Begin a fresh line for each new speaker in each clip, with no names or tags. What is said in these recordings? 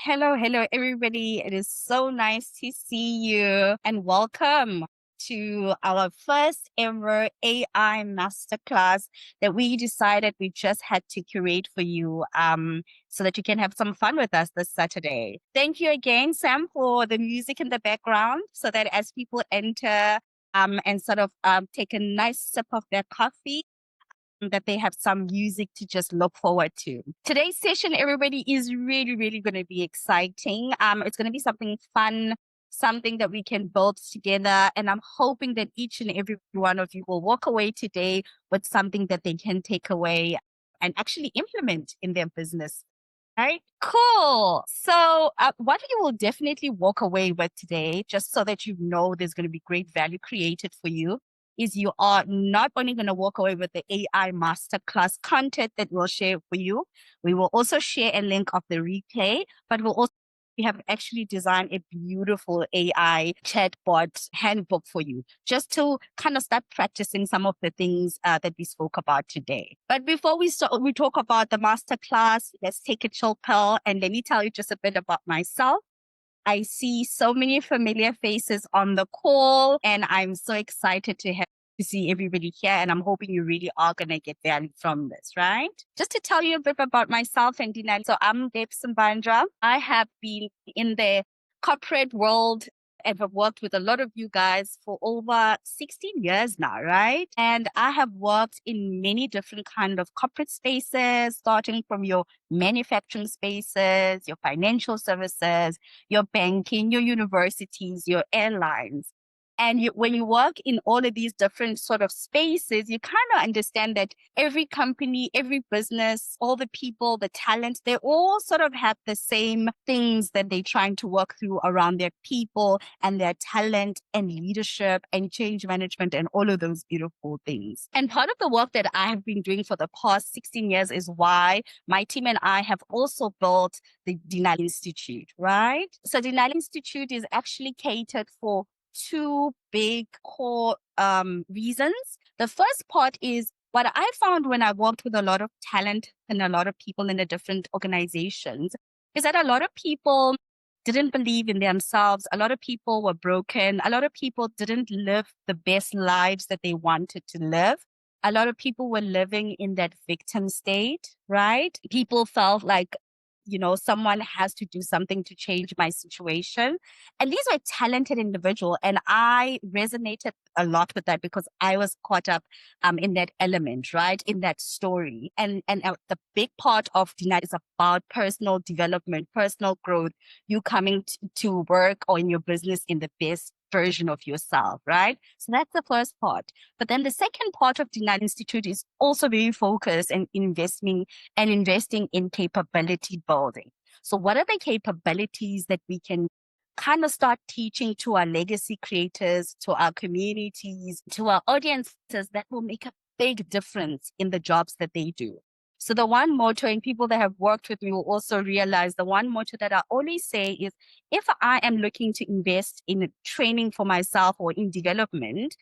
Hello, everybody. It is so nice to see you and welcome to our first ever AI Masterclass that we decided we just had to curate for you so that you can have some fun with us this Saturday. Thank you again, Sam, for the music in the background so that as people enter and sort of take a nice sip of their coffee, that they have some music to just look forward to. Today's session, everybody, is really going to be exciting. It's going to be something fun, something that we can build together. And I'm hoping that each and every one of you will walk away today with something that they can take away and actually implement in their business. Right? Cool. So, what you will definitely walk away with today, just so that you know there's going to be great value created for you, is you are not only going to walk away with the AI Masterclass content that we'll share for you, we will also share a link of the replay, but we have actually designed a beautiful AI chatbot handbook for you, just to kind of start practicing some of the things that we spoke about today. But before we talk about the masterclass, let's take a chill pill and let me tell you just a bit about myself. I see so many familiar faces on the call, and I'm so excited to see everybody here. And I'm hoping you really are going to get value from this, right? Just to tell you a bit about myself and Dinaledi. So I'm Deb Simbandra. I have been in the corporate world and have worked with a lot of you guys for over 16 years now, right? And I have worked in many different kind of corporate spaces, starting from your manufacturing spaces, your financial services, your banking, your universities, your airlines. And when you work in all of these different sort of spaces, you kind of understand that every company, every business, all the people, the talent, they all sort of have the same things that they're trying to work through around their people and their talent and leadership and change management and all of those beautiful things. And part of the work that I have been doing for the past 16 years is why my team and I have also built the Dinaledi Institute, right? So Dinaledi Institute is actually catered for two big core reasons. The first part is what I found when I worked with a lot of talent and a lot of people in the different organizations is that a lot of people didn't believe in themselves. A lot of people were broken. A lot of people didn't live the best lives that they wanted to live. A lot of people were living in that victim state, right? People felt like, someone has to do something to change my situation. And these were talented individuals. And I resonated a lot with that because I was caught up in that element, right? In that story. And the big part of Dinaledi is about personal development, personal growth, you coming to work or in your business in the best version of yourself, right? So that's the first part. But then the second part of Dinaledi Institute is also very focused and investing in capability building. So what are the capabilities that we can kind of start teaching to our legacy creators, to our communities, to our audiences that will make a big difference in the jobs that they do? So the one motto, and people that have worked with me will also realize the one motto that I always say is, if I am looking to invest in training for myself or in development,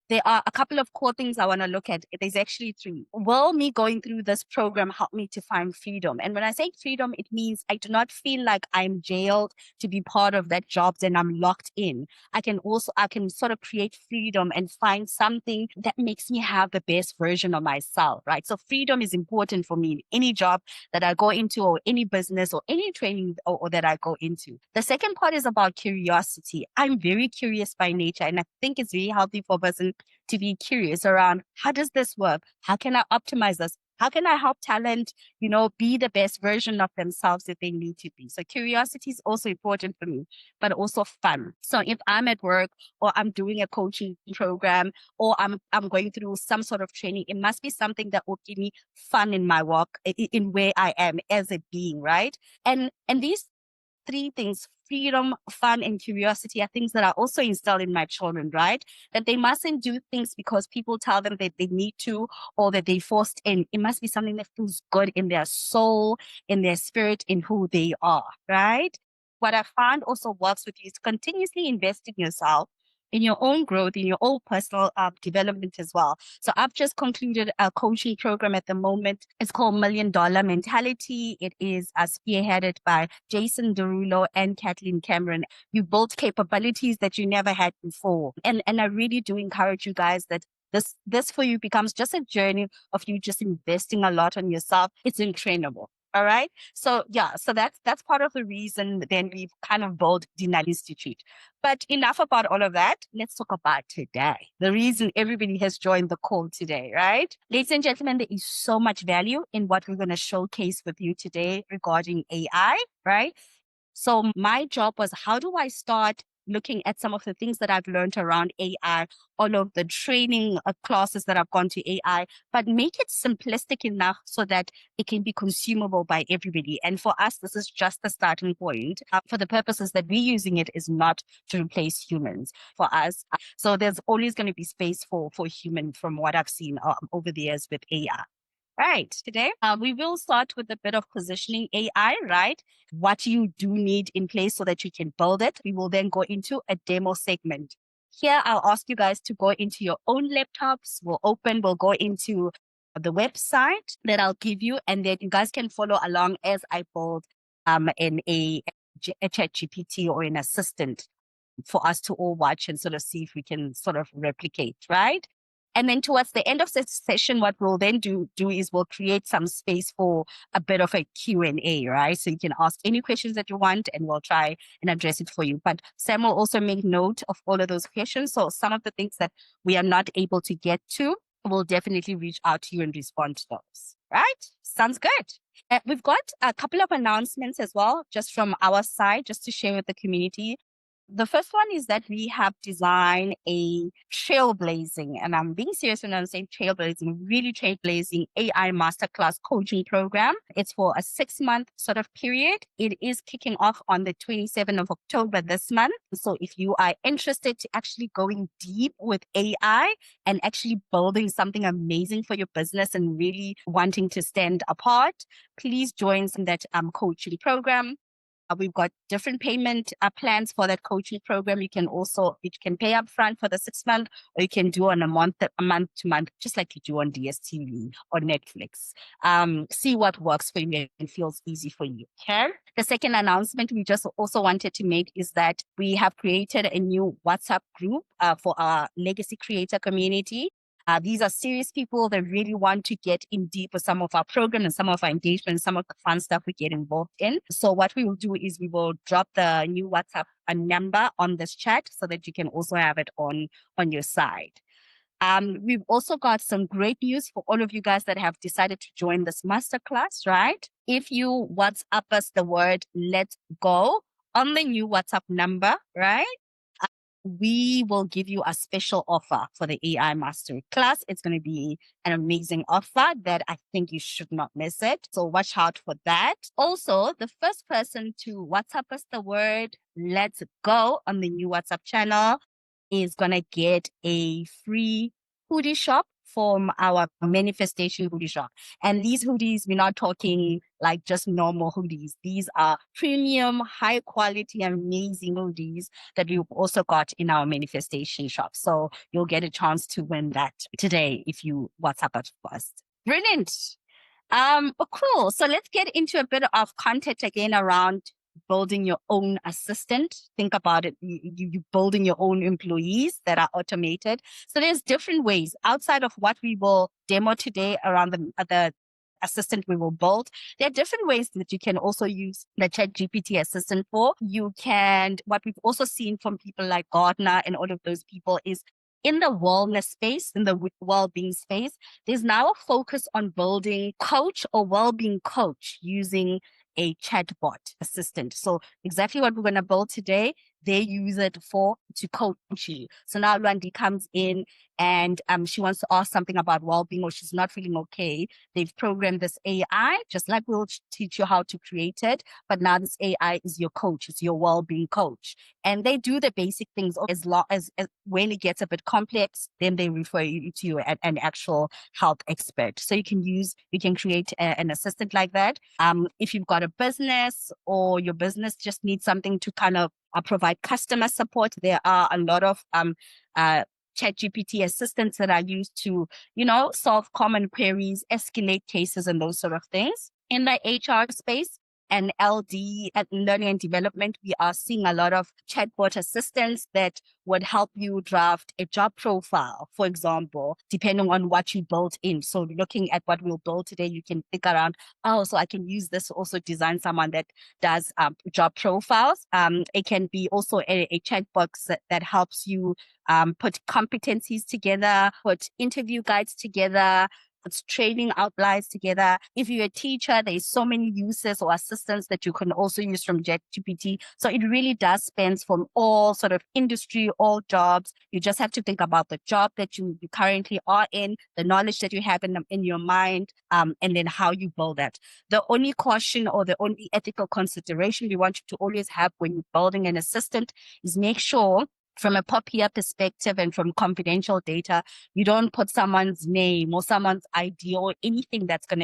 there are a couple of core things I want to look at. There's actually three. Will me going through this program help me to find freedom? And when I say freedom, it means I do not feel like I'm jailed to be part of that job and I'm locked in. I can sort of create freedom and find something that makes me have the best version of myself, right? So freedom is important for me in any job that I go into or any business or any training or that I go into. The second part is about curiosity. I'm very curious by nature, and I think it's very healthy for a person to be curious around, how does this work? How can I optimize this? How can I help talent, be the best version of themselves that they need to be? So curiosity is also important for me, but also fun. So if I'm at work or I'm doing a coaching program or I'm going through some sort of training, it must be something that will give me fun in my work, in where I am as a being, right? And these three things, freedom, fun, and curiosity, are things that are also instilled in my children, right? That they mustn't do things because people tell them that they need to or that they forced in. It must be something that feels good in their soul, in their spirit, in who they are, right? What I found also works with you is continuously invest in yourself, in your own growth, in your own personal development as well. So I've just concluded a coaching program at the moment. It's called Million Dollar Mentality. It is spearheaded by Jason Derulo and Kathleen Cameron. You build capabilities that you never had before. And I really do encourage you guys that this for you becomes just a journey of you just investing a lot on yourself. It's incredible. All right. So yeah, so that's part of the reason then we've kind of built Dinaledi Institute. But enough about all of that. Let's talk about today. The reason everybody has joined the call today, right? Ladies and gentlemen, there is so much value in what we're going to showcase with you today regarding AI, right? So my job was, how do I start looking at some of the things that I've learned around AI, all of the training classes that I've gone to AI, but make it simplistic enough so that it can be consumable by everybody. And for us, this is just the starting point. For the purposes that we're using it is not to replace humans for us. So there's always going to be space for human from what I've seen over the years with AI. Right. Today, we will start with a bit of positioning AI, right? What you do need in place so that you can build it. We will then go into a demo segment. Here, I'll ask you guys to go into your own laptops. We'll go into the website that I'll give you, and then you guys can follow along as I build in a chat GPT or an assistant for us to all watch and sort of see if we can sort of replicate, right? And then towards the end of the session, what we'll then do is we'll create some space for a bit of a Q&A, right? So you can ask any questions that you want and we'll try and address it for you. But Sam will also make note of all of those questions. So some of the things that we are not able to get to, we'll definitely reach out to you and respond to those, right? Sounds good. We've got a couple of announcements as well, just from our side, just to share with the community. The first one is that we have designed a trailblazing, and I'm being serious when I'm saying trailblazing, really trailblazing AI Masterclass coaching program. It's for a 6-month sort of period. It is kicking off on the 27th of October this month. So if you are interested to actually going deep with AI and actually building something amazing for your business and really wanting to stand apart, please join that coaching program. We've got different payment plans for that coaching program. You can pay up front for the 6 month, or you can do on a month to month, just like you do on DSTV or Netflix. See what works for you and feels easy for you. Okay. The second announcement we just also wanted to make is that we have created a new WhatsApp group for our legacy creator community. These are serious people that really want to get in deep with some of our program and some of our engagement, some of the fun stuff we get involved in. So what we will do is we will drop the new WhatsApp number on this chat so that you can also have it on your side. We've also got some great news for all of you guys that have decided to join this masterclass, right? If you WhatsApp us the word "let's go" on the new WhatsApp number, right? We will give you a special offer for the AI Master Class. It's going to be an amazing offer that I think you should not miss it. So watch out for that. Also, the first person to WhatsApp us the word "let's go" on the new WhatsApp channel is going to get a free hoodie shop from our manifestation hoodie shop. And these hoodies, we're not talking like just normal hoodies. These are premium, high quality, amazing hoodies that we've also got in our manifestation shop. So you'll get a chance to win that today if you WhatsApp us first. Brilliant. Cool. So let's get into a bit of content again around building your own assistant. Think about it. You building your own employees that are automated. So there's different ways outside of what we will demo today around the assistant we will build. There are different ways that you can also use the ChatGPT assistant for. What we've also seen from people like Gardner and all of those people is in the wellness space, in the well-being space, there's now a focus on building coach or well-being coach using a chatbot assistant. So exactly what we're going to build today, they use it to coach you. So now Luandi comes in and she wants to ask something about well-being or she's not feeling okay. They've programmed this AI, just like we'll teach you how to create it. But now this AI is your coach. It's your well-being coach. And they do the basic things as long as when it gets a bit complex, then they refer you to an actual health expert. So you can create an assistant like that. If you've got a business or your business just needs something to kind of provide customer support. There are a lot of ChatGPT assistants that are used to, solve common queries, escalate cases, and those sort of things. In the HR space, and LD at learning and development, we are seeing a lot of chatbot assistants that would help you draft a job profile, for example, depending on what you built in. So looking at what we'll build today, you can think around, so I can use this to also design someone that does job profiles. It can be also a chat box that helps you put competencies together, put interview guides together, puts training outlines together. If you're a teacher, there's so many uses or assistants that you can also use from ChatGPT. So it really does span from all sort of industry, all jobs. You just have to think about the job that you currently are in, the knowledge that you have in your mind, and then how you build that. The only caution or the only ethical consideration we want you to always have when you're building an assistant is make sure from a POPIA perspective and from confidential data, you don't put someone's name or someone's ID or anything that's going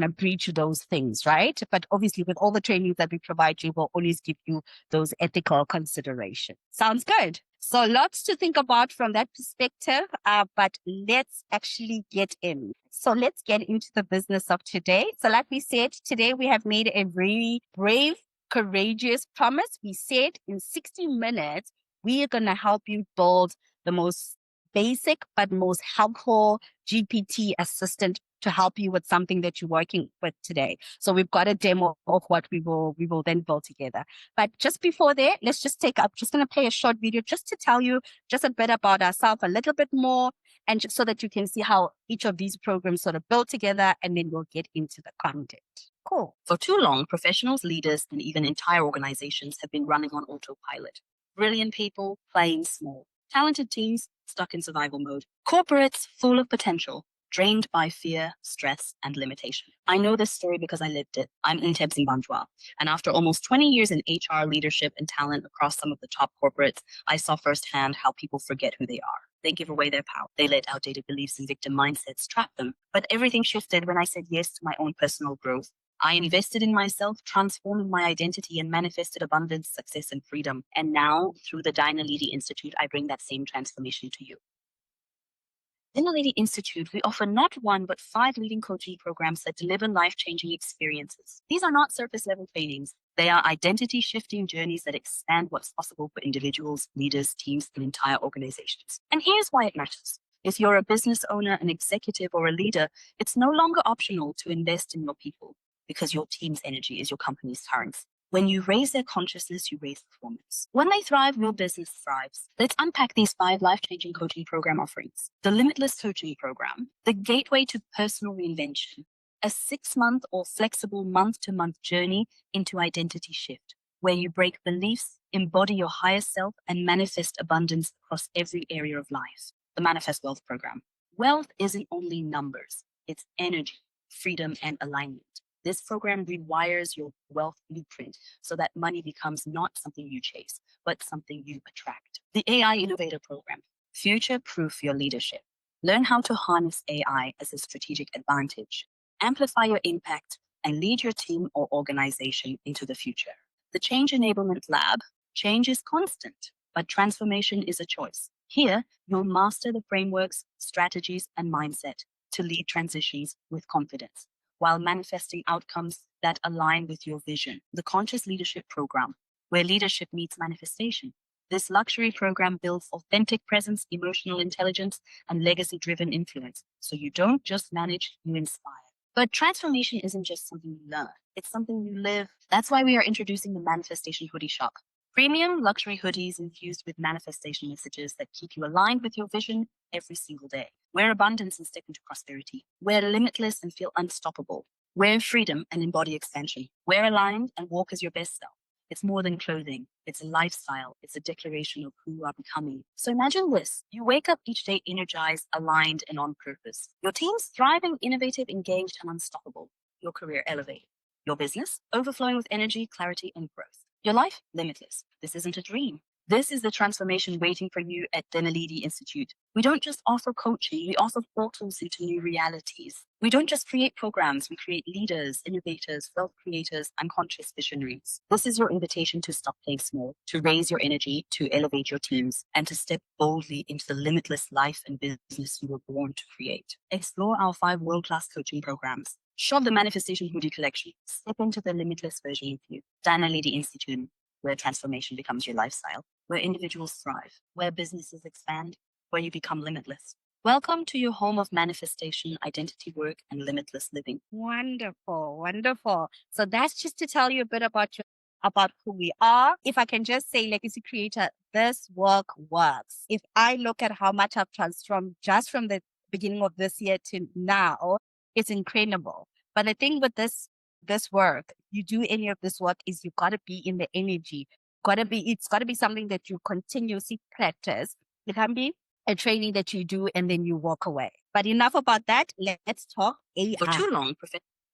to breach those things, right? But obviously with all the trainings that we provide you, we'll always give you those ethical considerations. Sounds good. So lots to think about from that perspective, but let's actually get in. So let's get into the business of today. So like we said, today we have made a very brave, courageous promise. We said in 60 minutes, we are going to help you build the most basic but most helpful GPT assistant to help you with something that you're working with today. So we've got a demo of what we will then build together. But just before that, let's just just going to play a short video just to tell you just a bit about ourselves, a little bit more, and just so that you can see how each of these programs sort of build together, and then we'll get into the content. Cool.
For too long, professionals, leaders, and even entire organizations have been running on autopilot. Brilliant people playing small. Talented teams stuck in survival mode. Corporates full of potential, drained by fear, stress, and limitation. I know this story because I lived it. I'm Nteb Zimbandwa, and after almost 20 years in HR leadership and talent across some of the top corporates, I saw firsthand how people forget who they are. They give away their power. They let outdated beliefs and victim mindsets trap them. But everything shifted when I said yes to my own personal growth. I invested in myself, transforming my identity, and manifested abundance, success, and freedom. And now, through the Dinaledi Institute, I bring that same transformation to you. Dinaledi Institute, we offer not one, but 5 leading coaching programs that deliver life-changing experiences. These are not surface-level trainings. They are identity-shifting journeys that expand what's possible for individuals, leaders, teams, and entire organizations. And here's why it matters. If you're a business owner, an executive, or a leader, it's no longer optional to invest in your people, because your team's energy is your company's currency. When you raise their consciousness, you raise performance. When they thrive, your business thrives. Let's unpack these 5 life-changing coaching program offerings. The Limitless Coaching Program, the gateway to personal reinvention, a 6-month or flexible month-to-month journey into identity shift, where you break beliefs, embody your higher self, and manifest abundance across every area of life. The Manifest Wealth Program. Wealth isn't only numbers, it's energy, freedom, and alignment. This program rewires your wealth blueprint so that money becomes not something you chase, but something you attract. The AI Innovator Program, future-proof your leadership. Learn how to harness AI as a strategic advantage. Amplify your impact and lead your team or organization into the future. The Change Enablement Lab, change is constant, but transformation is a choice. Here, you'll master the frameworks, strategies, and mindset to lead transitions with confidence, while manifesting outcomes that align with your vision. The Conscious Leadership Program, where leadership meets manifestation. This luxury program builds authentic presence, emotional intelligence, and legacy-driven influence. So you don't just manage, you inspire. But transformation isn't just something you learn. It's something you live. That's why we are introducing the Manifestation Hoodie Shop. Premium luxury hoodies infused with manifestation messages that keep you aligned with your vision every single day. Wear abundance and step into prosperity. Wear limitless and feel unstoppable. Wear freedom and embody expansion. Wear aligned and walk as your best self. It's more than clothing. It's a lifestyle. It's a declaration of who you are becoming. So imagine this. You wake up each day energized, aligned, and on purpose. Your team's thriving, innovative, engaged, and unstoppable. Your career elevated. Your business overflowing with energy, clarity, and growth. Your life limitless. This isn't a dream. This is the transformation waiting for you at Dinaledi Institute. We don't just offer coaching, we offer portals into new realities. We don't just create programs, we create leaders, innovators, wealth creators, and conscious visionaries. This is your invitation to stop playing small, to raise your energy, to elevate your teams, and to step boldly into the limitless life and business you were born to create. Explore our 5 world-class coaching programs. Shop the Manifestation Hoodie collection. Step into the limitless version of you. Dinaledi Institute, where transformation becomes your lifestyle, where individuals thrive, where businesses expand, where you become limitless. Welcome to your home of manifestation, identity work, and limitless living.
Wonderful, wonderful. So that's just to tell you a bit about who we are. If I can just say, Legacy Creator, this work works. If I look at how much I've transformed just from the beginning of this year to now, it's incredible. But the thing with this work, you do any of this work, is you gotta be in the energy. It's gotta be something that you continuously practice. It can be a training that you do and then you walk away. But enough about that. Let's talk AI.
For too long,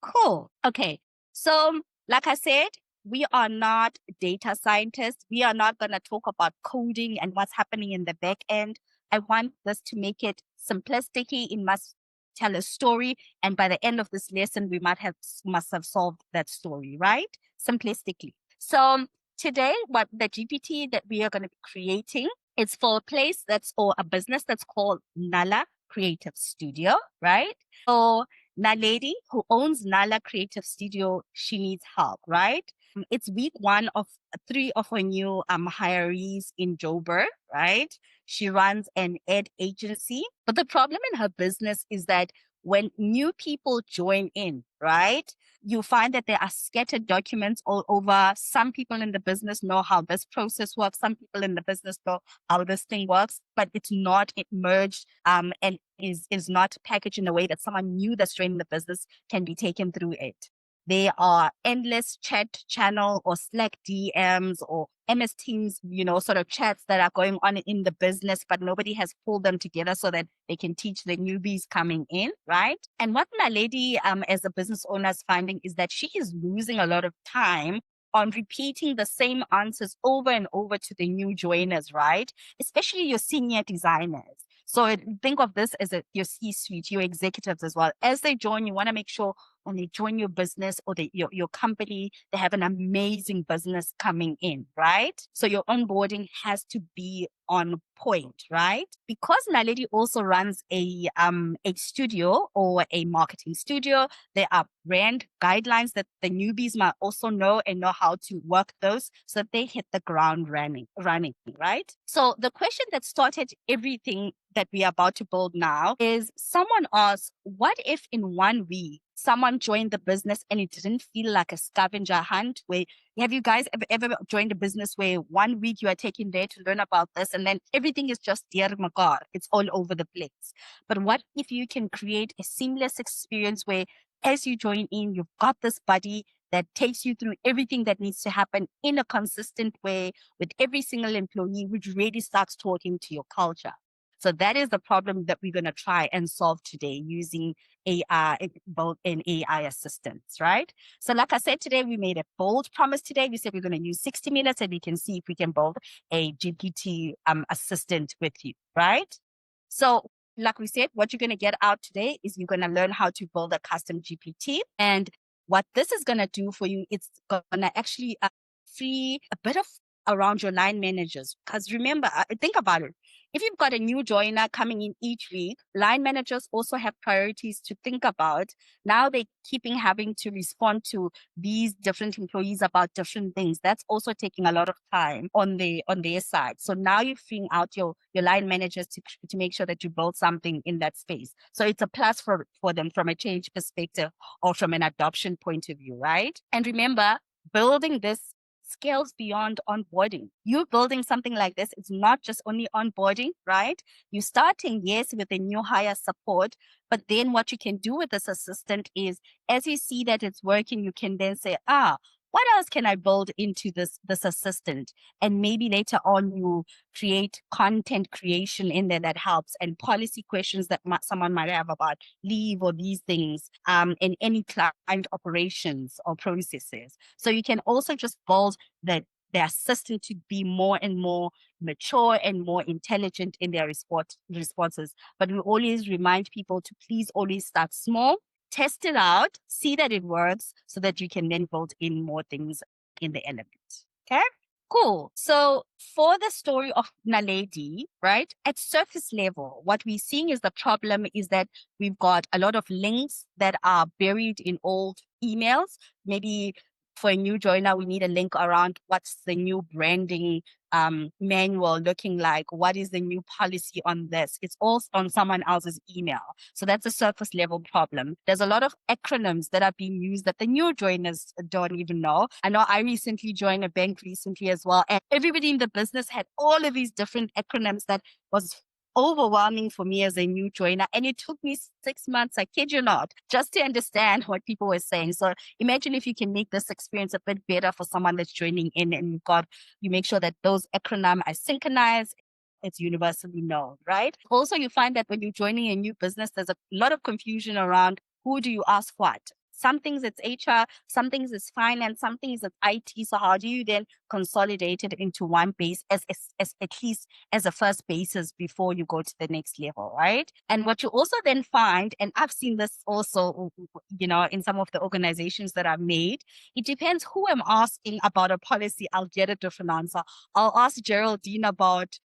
Cool. Okay. So, like I said, we are not data scientists. We are not going to talk about coding and what's happening in the back end. I want this to make it simplistic. It must tell a story. And by the end of this lesson, we must have solved that story, right? Simplistically. So today, what the GPT that we are going to be creating, it's for a business that's called Nala Creative Studio, right? So Naledi, who owns Nala Creative Studio, she needs help, right? It's week 1 of 3 of her new hirees in Joburg, right? She runs an ad agency. But the problem in her business is that when new people join in, right, you find that there are scattered documents all over. Some people in the business know how this process works. Some people in the business know how this thing works, but it's not merged and is not packaged in a way that someone new that's joining the business can be taken through it. There are endless chat channel or Slack DMs or MS Teams, sort of chats that are going on in the business, but nobody has pulled them together so that they can teach the newbies coming in, right? And what Naledi, as a business owner, is finding is that she is losing a lot of time on repeating the same answers over and over to the new joiners, right? Especially your senior designers. So think of this as your C-suite, your executives as well. As they join, you want to make sure when they join your business or your company, they have an amazing business coming in, right? So your onboarding has to be on point, right? Because Naledi also runs a studio or a marketing studio, there are brand guidelines that the newbies might also know and know how to work those so that they hit the ground running, right? So the question that started everything that we are about to build now is, someone asked, what if in 1 week someone joined the business and it didn't feel like a scavenger hunt? Have you guys ever joined a business where 1 week you are taking there to learn about this and then everything is just dear makar, it's all over the place? But what if you can create a seamless experience where as you join in, you've got this buddy that takes you through everything that needs to happen in a consistent way with every single employee, which really starts talking to your culture. So that is the problem that we're going to try and solve today using AI, both in AI assistants, right? So like I said, today we made a bold promise today. We said we're going to use 60 minutes and we can see if we can build a GPT assistant with you, right? So like we said, what you're going to get out today is you're going to learn how to build a custom GPT. And what this is going to do for you, it's going to actually free a bit of around your line managers. Because remember, think about it. If you've got a new joiner coming in each week, line managers also have priorities to think about. Now they're having to respond to these different employees about different things. That's also taking a lot of time on their side. So now you're freeing out your line managers to make sure that you build something in that space. So it's a plus for them from a change perspective or from an adoption point of view, right? And remember, building this scales beyond onboarding. You're building something like this. It's not just only onboarding, right? You're starting, yes, with a new hire support, but then what you can do with this assistant is, as you see that it's working, you can then say, what else can I build into this assistant? And maybe later on you create content creation in there that helps, and policy questions that someone might have about leave or these things in any client operations or processes. So you can also just build the their assistant to be more and more mature and more intelligent in their responses. But we always remind people to please always start small, test it out, see that it works so that you can then build in more things in the element. Okay? Cool. So for the story of Naledi, right, at surface level, what we're seeing is the problem is that we've got a lot of links that are buried in old emails. Maybe for a new joiner, we need a link around what's the new branding manual looking like? What is the new policy on this? It's all on someone else's email. So that's a surface level problem. There's a lot of acronyms that are being used that the new joiners don't even know. I know I recently joined a bank recently as well, and everybody in the business had all of these different acronyms that was overwhelming for me as a new joiner. And it took me 6 months, I kid you not, just to understand what people were saying. So imagine if you can make this experience a bit better for someone that's joining in, and you make sure that those acronyms are synchronized. It's universally known, right? Also, you find that when you're joining a new business, there's a lot of confusion around who do you ask what? Some things it's HR, some things it's finance, some things it's IT. So how do you then consolidate it into one base as at least as a first basis before you go to the next level, right? And what you also then find, and I've seen this also, in some of the organizations that I've made, it depends who I'm asking about a policy. I'll get a different answer. I'll ask Geraldine about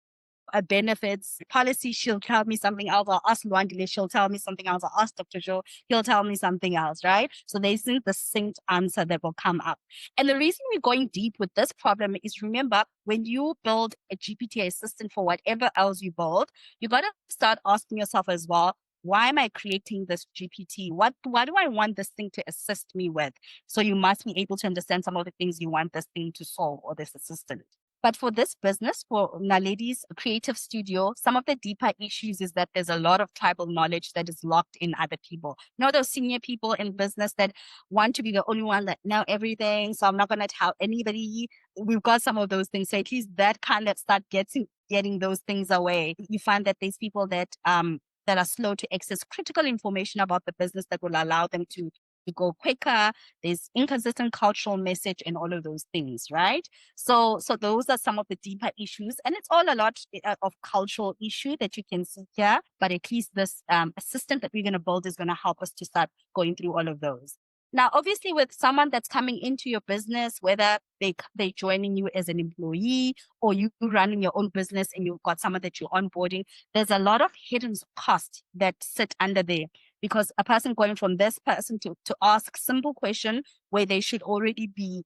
a benefits policy, she'll tell me something else. I'll ask Luandile, she'll tell me something else. I'll ask Dr. Joe, he'll tell me something else, right? So there's the synced answer that will come up. And the reason we're going deep with this problem is, remember, when you build a GPT assistant for whatever else you build, you got to start asking yourself as well, why am I creating this GPT? What do I want this thing to assist me with? So you must be able to understand some of the things you want this thing to solve, or this assistant. But for this business, for Naledi's creative studio, some of the deeper issues is that there's a lot of tribal knowledge that is locked in other people. Those senior people in business that want to be the only one that know everything. So I'm not going to tell anybody. We've got some of those things. So at least that kind of start getting those things away. You find that there's people that are slow to access critical information about the business that will allow them to go quicker. There's inconsistent cultural message and all of those things, right? So those are some of the deeper issues, and it's all a lot of cultural issue that you can see here. But at least this assistant that we're going to build is going to help us to start going through all of those. Now, obviously, with someone that's coming into your business, whether they joining you as an employee or you running your own business and you've got someone that you're onboarding, there's a lot of hidden costs that sit under there. Because a person going from this person to ask simple question where they should already be,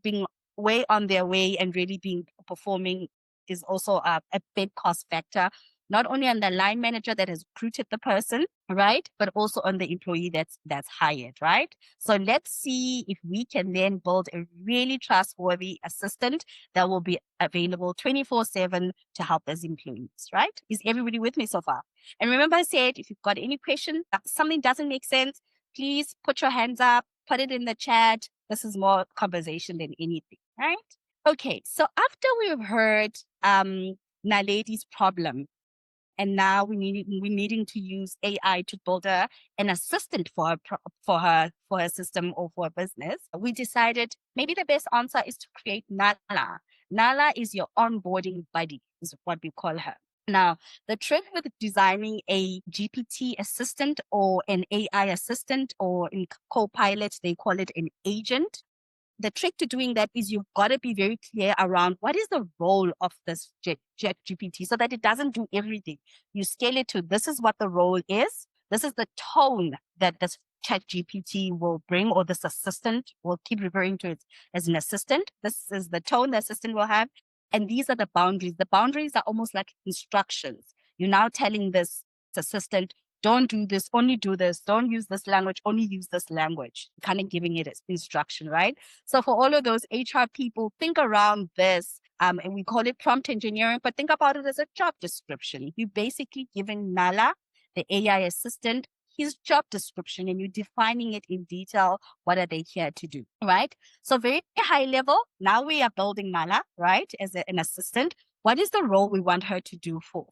being way on their way and really being performing is also a big cost factor, not only on the line manager that has recruited the person, right, but also on the employee that's hired, right? So let's see if we can then build a really trustworthy assistant that will be available 24/7 to help those employees, right? Is everybody with me so far? And remember, I said, if you've got any question, something doesn't make sense, please put your hands up, put it in the chat. This is more conversation than anything, right? Okay, so after we've heard Naledi's problem, and now we're needing to use AI to build an assistant for her system or for a business, we decided maybe the best answer is to create Nala. Nala is your onboarding buddy, is what we call her. Now, the trick with designing a GPT assistant or an AI assistant, or in Copilot, they call it an agent. The trick to doing that is you've got to be very clear around what is the role of this GPT so that it doesn't do everything. You scale it to, this is what the role is. This is the tone that this chat GPT will bring, or this assistant, will keep referring to it as an assistant. This is the tone the assistant will have. And these are the boundaries. The boundaries are almost like instructions. You're now telling this assistant, don't do this, only do this. Don't use this language, only use this language. Kind of giving it as instruction, right? So for all of those HR people, think around this. And we call it prompt engineering, but think about it as a job description. You're basically giving Nala, the AI assistant, his job description, and you're defining it in detail. What are they here to do, right? So very high level. Now we are building Nala, right, as an assistant. What is the role we want her to do for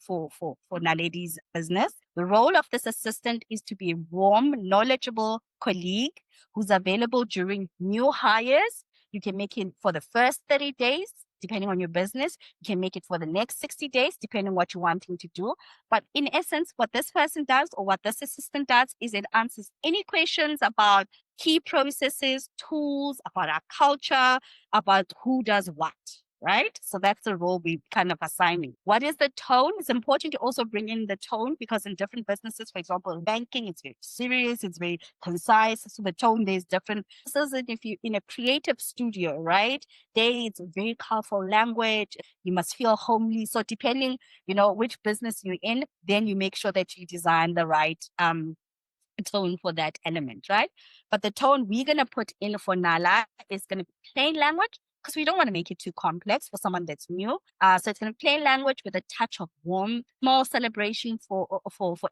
Naledi's business? The role of this assistant is to be a warm, knowledgeable colleague who's available during new hires. You can make it for the first 30 days, depending on your business. You can make it for the next 60 days, depending on what you're wanting to do. But in essence, what this person does or what this assistant does is it answers any questions about key processes, tools, about our culture, about who does what. Right? So that's the role we kind of assigning. What is the tone? It's important to also bring in the tone because in different businesses, for example, in banking, it's very serious, it's very concise. So the tone there's different. So if you're in a creative studio, right? It's very colorful language. You must feel homely. So depending, which business you're in, then you make sure that you design the right tone for that element, right? But the tone we're going to put in for Nala is going to be plain language because we don't want to make it too complex for someone that's new. So it's going to be plain language with a touch of warmth, small celebration for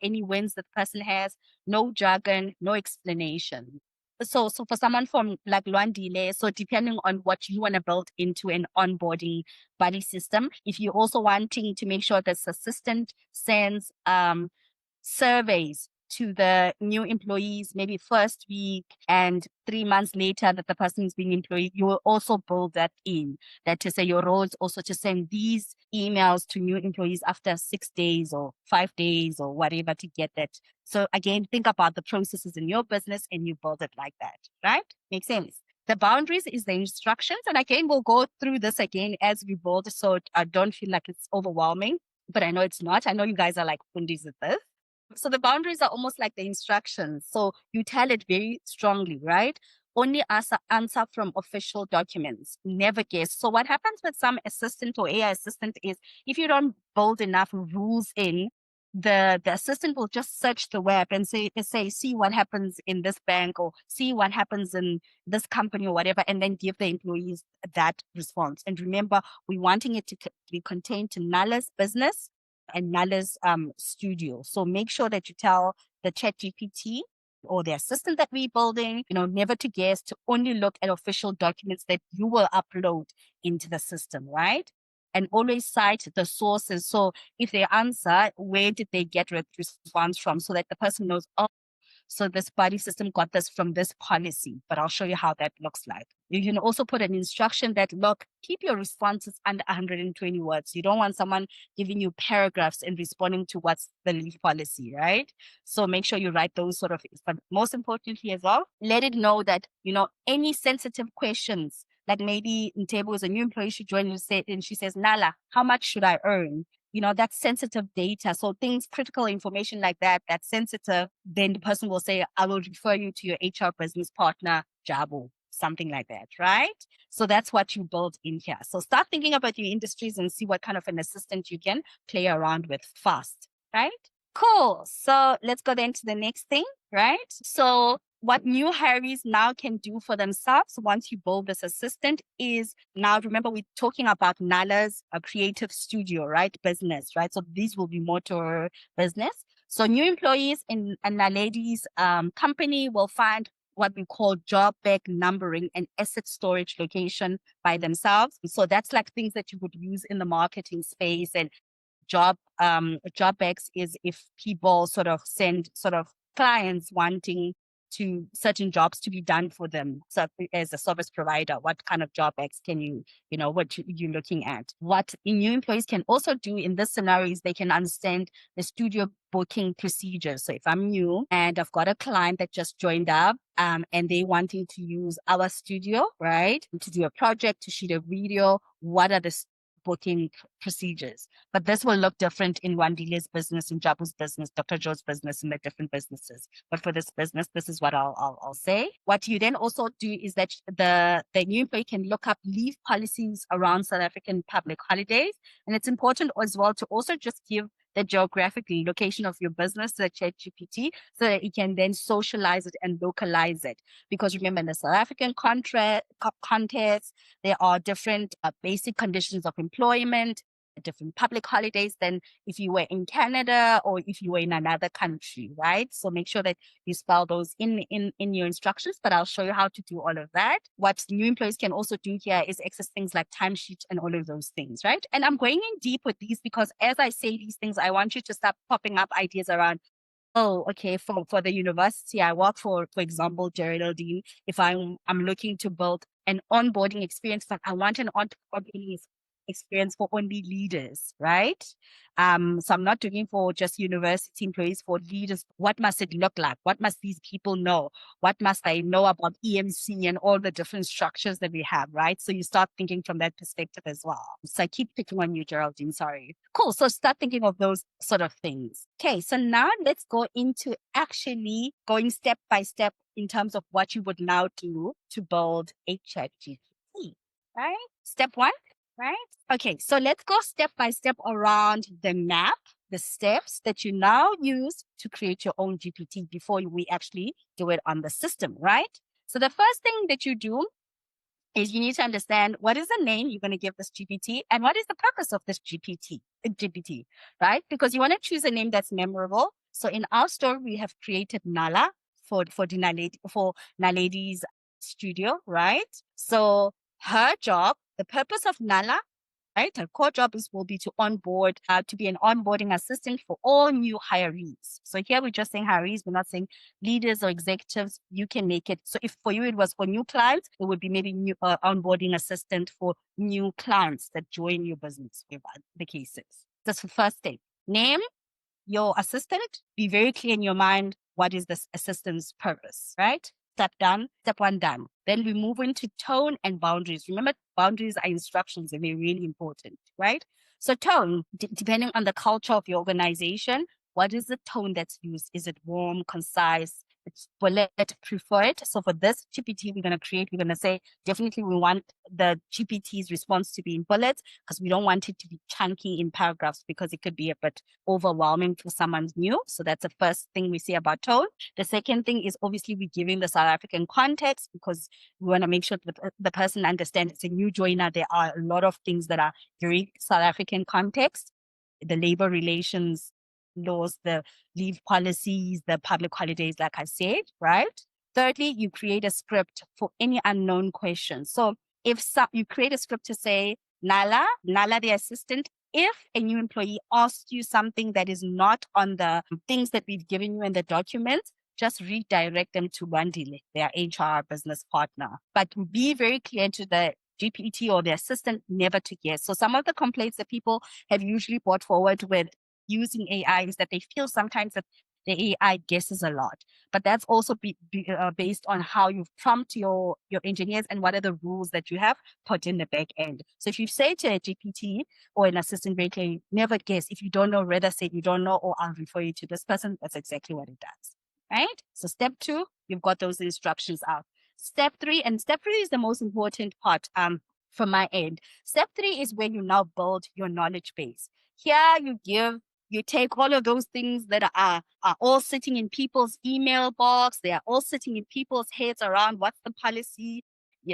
any wins that the person has, no jargon, no explanation. So for someone from like Luandile, so depending on what you want to build into an onboarding buddy system, if you're also wanting to make sure this assistant sends surveys to the new employees, maybe first week and 3 months later that the person is being employed, you will also build that in. That to say your role is also to send these emails to new employees after 6 days or 5 days or whatever to get that. So again, think about the processes in your business and you build it like that, right? Makes sense. The boundaries is the instructions. And again, we'll go through this again as we build. So I don't feel like it's overwhelming, but I know it's not. I know you guys are like fundis with this. So the boundaries are almost like the instructions. So you tell it very strongly, right? Only answer from official documents, never guess. So what happens with some assistant or AI assistant is if you don't build enough rules in, the assistant will just search the web and say, see what happens in this bank or see what happens in this company or whatever, and then give the employees that response. And remember, we're wanting it to be contained to Nala's business and Nala's studio. So make sure that you tell the chat GPT or the assistant that we're building, never to guess, to only look at official documents that you will upload into the system, right? And always cite the sources. So if they answer, where did they get response from? So that the person knows, oh, so this buddy system got this from this policy, but I'll show you how that looks like. You can also put an instruction that, look, keep your responses under 120 words. You don't want someone giving you paragraphs and responding to what's the leave policy, right? So make sure you write those sort of things. But most importantly as well, let it know that, any sensitive questions, like maybe in tables, a new employee should join and she says, Nala, how much should I earn? That's sensitive data. So things, critical information like that, that's sensitive, then the person will say, I will refer you to your HR business partner, Jabo, something like that, right? So that's what you build in here. So start thinking about your industries and see what kind of an assistant you can play around with fast, right? Cool. So let's go then to the next thing, right? So what new hirees now can do for themselves once you build this assistant is, now remember we're talking about Nala's creative studio, right? Business, right? So these will be motor business. So new employees in Naledi's company will find what we call job bag numbering and asset storage location by themselves. So that's like things that you would use in the marketing space. And job bags is if people sort of send clients wanting to certain jobs to be done for them. So as a service provider, what kind of job bags can what you're looking at? What new employees can also do in this scenario is they can understand the studio booking procedures. So if I'm new and I've got a client that just joined up and they wanting to use our studio, right, to do a project, to shoot a video, what are the booking procedures? But this will look different in Wandile's business, in Jabu's business, Dr. Joe's business, in the different businesses. But for this business, this is what I'll say. What you then also do is that the new employee can look up leave policies around South African public holidays. And it's important as well to also just give the geographic location of your business to the ChatGPT so that it can then socialize it and localize it. Because remember, in the South African context, there are different basic conditions of employment, different public holidays than if you were in Canada or if you were in another country, right? So make sure that you spell those in your instructions, but I'll show you how to do all of that. What new employees can also do here is access things like timesheets and all of those things, right? And I'm going in deep with these because as I say these things, I want you to start popping up ideas around Oh, okay. For the university I work for example, Geraldine, if I'm looking to build an onboarding experience, but I want an onboarding experience for only leaders, right? So I'm not looking for just university employees, for leaders. What must it look like? What must these people know? What must they know about EMC and all the different structures that we have, right? So you start thinking from that perspective as well. So I keep picking on you, Geraldine. Sorry. Cool. So start thinking of those sort of things. Okay. So now let's go into actually going step by step in terms of what you would now do to build a ChatGPT, right? Step one, right? Okay. So let's go step by step around the map, the steps that you now use to create your own GPT before we actually do it on the system, right? So the first thing that you do is you need to understand what is the name you're going to give this GPT and what is the purpose of this GPT, right? Because you want to choose a name that's memorable. So in our story, we have created Nala for Naledi's studio, right? So her job, the purpose of Nala, right? Her core job will be to onboard, to be an onboarding assistant for all new hirees. So here we're just saying hirees, we're not saying leaders or executives. You can make it. So if for you it was for new clients, it would be maybe new onboarding assistant for new clients that join your business, if the cases. That's the first thing. Name your assistant. Be very clear in your mind what is this assistant's purpose, right? Step done, step one done. Then we move into tone and boundaries. Remember, boundaries are instructions and they're really important, right? So tone, depending on the culture of your organization, what is the tone that's used? Is it warm, concise? It's bullet preferred. So for this GPT we're going to create, we're going to say, definitely we want the GPT's response to be in bullets because we don't want it to be chunky in paragraphs because it could be a bit overwhelming for someone new. So that's the first thing we say about tone. The second thing is obviously we're giving the South African context because we want to make sure that the person understands it's a new joiner. There are a lot of things that are very South African context, the labor relations laws, the leave policies, the public holidays, like I said, right? Thirdly, you create a script for any unknown questions. So if you create a script to say, Nala, the assistant, if a new employee asks you something that is not on the things that we've given you in the documents, just redirect them to Wandile, their HR business partner. But be very clear to the GPT or the assistant never to guess. So some of the complaints that people have usually brought forward with using AI is that they feel sometimes that the AI guesses a lot. But that's also based on how you prompt your engineers and what are the rules that you have put in the back end. So if you say to a GPT or an assistant very clearly, never guess. If you don't know, rather say you don't know, or I'll refer you to this person. That's exactly what it does. Right? So step two, you've got those instructions out. Step three is the most important part from my end. Step three is where you now build your knowledge base. Here you take all of those things that are all sitting in people's email box. They are all sitting in people's heads around what's the policy,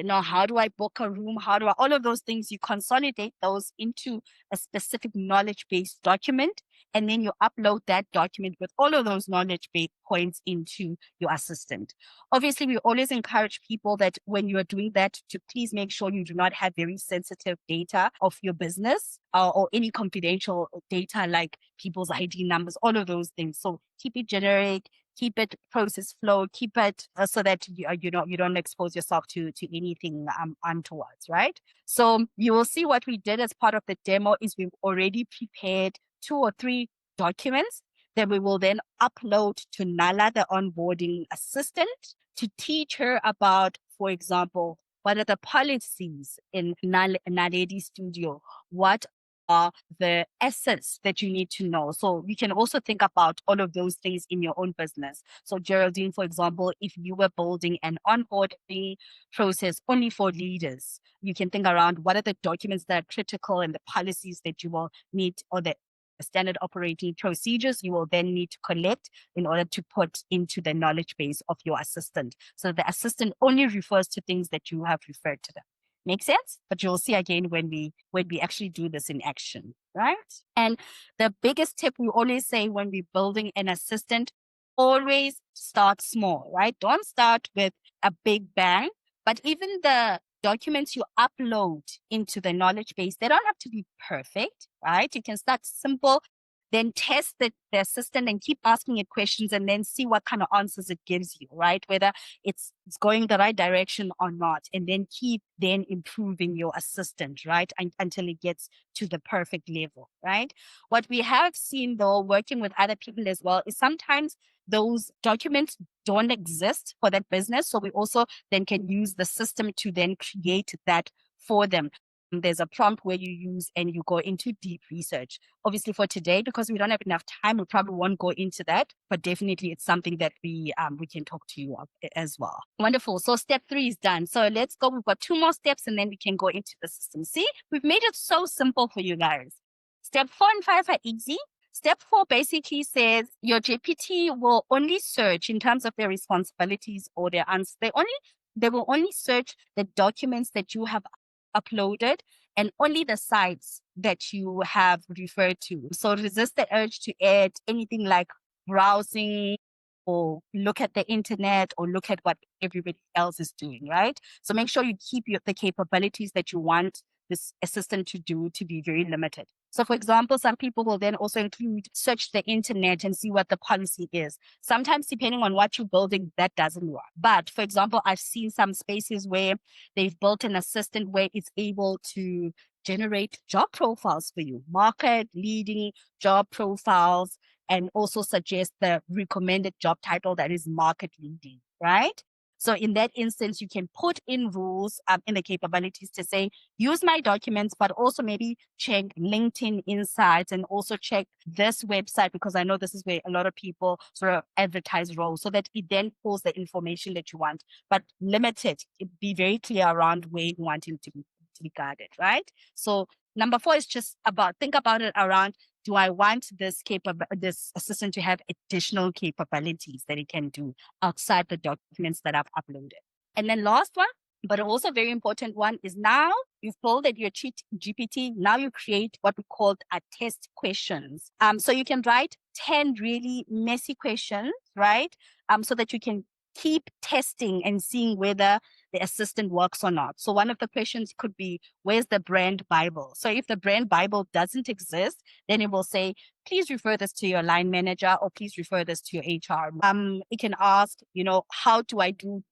how do I book a room? All of those things, you consolidate those into a specific knowledge-based document, and then you upload that document with all of those knowledge-based points into your assistant. Obviously, we always encourage people that when you are doing that to please make sure you do not have very sensitive data of your business or any confidential data like people's ID numbers, all of those things. So keep it generic, keep it process flow, keep it so that you don't expose yourself to anything untowards, right? So you will see what we did as part of the demo is we've already prepared 2 or 3 documents that we will then upload to Nala, the onboarding assistant, to teach her about, for example, what are the policies in Naledi Studio? What are the assets that you need to know? So you can also think about all of those things in your own business. So Geraldine, for example, if you were building an onboarding process only for leaders, you can think around what are the documents that are critical and the policies that you will need, or the standard operating procedures you will then need to collect in order to put into the knowledge base of your assistant. So the assistant only refers to things that you have referred to them. Make sense? But you'll see again when we actually do this in action, right? And the biggest tip we always say when we're building an assistant, always start small, right? Don't start with a big bang, but even the documents you upload into the knowledge base, they don't have to be perfect, right? You can start simple. then test the assistant and keep asking it questions and then see what kind of answers it gives you, right? Whether it's going the right direction or not. And then keep then improving your assistant, right? Until it gets to the perfect level, right? What we have seen though, working with other people as well, is sometimes those documents don't exist for that business. So we also then can use the system to then create that for them. There's a prompt where you use and you go into deep research. Obviously for today, because we don't have enough time, we probably won't go into that, but definitely it's something that we can talk to you as well. Wonderful. So step 3 is done. So let's go. We've got 2 more steps and then we can go into the system. See, we've made it so simple for you guys. Step 4 and 5 are easy. Step 4 basically says your GPT will only search in terms of their responsibilities or their answers. They will only search the documents that you have uploaded and only the sites that you have referred to. So resist the urge to add anything like browsing or look at the internet or look at what everybody else is doing, right? So make sure you keep the capabilities that you want this assistant to do to be very limited. So for example, some people will then also include search the internet and see what the policy is. Sometimes depending on what you're building, that doesn't work. But for example, I've seen some spaces where they've built an assistant where it's able to generate job profiles for you, market leading job profiles, and also suggest the recommended job title that is market leading, right? So in that instance, you can put in rules in the capabilities to say, use my documents, but also maybe check LinkedIn Insights and also check this website, because I know this is where a lot of people sort of advertise roles, so that it then pulls the information that you want, but limit it. Be very clear around where you want him to be guided, right? So number 4 is just think about it around, do I want this assistant to have additional capabilities that it can do outside the documents that I've uploaded? And then last one, but also very important one, is now you've told that your GPT, now you create what we call test questions. So you can write 10 really messy questions, right? So that you can keep testing and seeing whether the assistant works or not. So one of the questions could be, where's the brand Bible? So if the brand Bible doesn't exist, then it will say, please refer this to your line manager or please refer this to your HR. It can ask, how do I do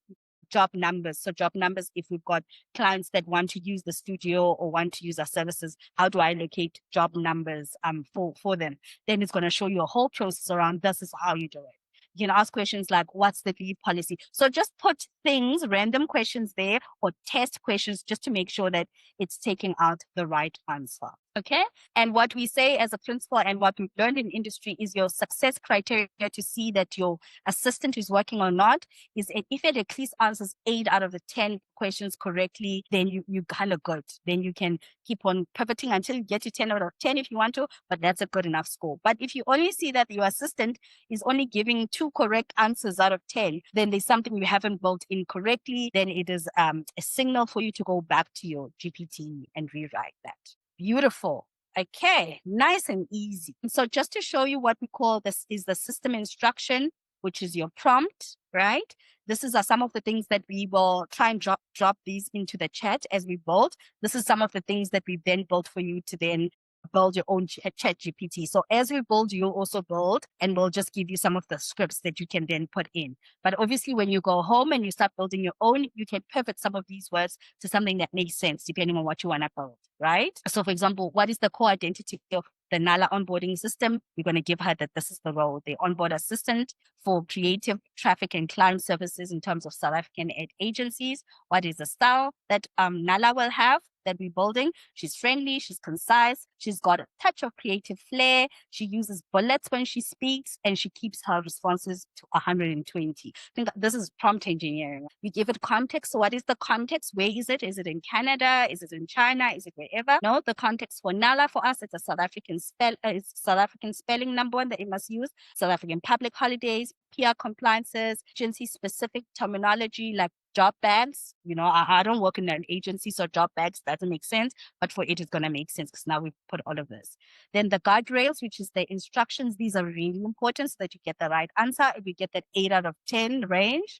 job numbers? So job numbers, if we've got clients that want to use the studio or want to use our services, how do I locate job numbers for them? Then it's going to show you a whole process around this is how you do it. You can ask questions like, what's the leave policy? So just put random questions there, or test questions, just to make sure that it's taking out the right answer. Okay. And what we say as a principal and what we've learned in industry is your success criteria to see that your assistant is working or not is if it at least answers 8 out of the 10 questions correctly, then you kind of good. Then you can keep on pivoting until you get to 10 out of 10 if you want to, but that's a good enough score. But if you only see that your assistant is only giving 2 correct answers out of 10, then there's something you haven't built in correctly. Then it is a signal for you to go back to your GPT and rewrite that. Beautiful. Okay, nice and easy. And so just to show you what we call this is the system instruction, which is your prompt, right? This is some of the things that we will try and drop these into the chat as we build. This is some of the things that we've then built for you to then build your own chat GPT. So as we build, you'll also build, and we'll just give you some of the scripts that you can then put in. But obviously when you go home and you start building your own, you can pivot some of these words to something that makes sense depending on what you want to build, right? So for example, what is the core identity of the Nala onboarding system? We're going to give her that this is the role, the onboard assistant for creative traffic and client services in terms of South African ad agencies. What is the style that Nala will have that we're building? She's friendly, she's concise, she's got a touch of creative flair, she uses bullets when she speaks, and she keeps her responses to 120. I think this is prompt engineering. We give it context. So what is the context? Where is it? Is it in Canada? Is it in China? Is it wherever? No, the context for Nala for us, it's a South African spelling number one that it must use. South African public holidays, PR compliances, agency specific terminology like job bags. I don't work in an agency, so job bags doesn't make sense, but for it, it's going to make sense because now we've put all of this. Then the guardrails, which is the instructions. These are really important so that you get the right answer. If you get that 8 out of 10 range,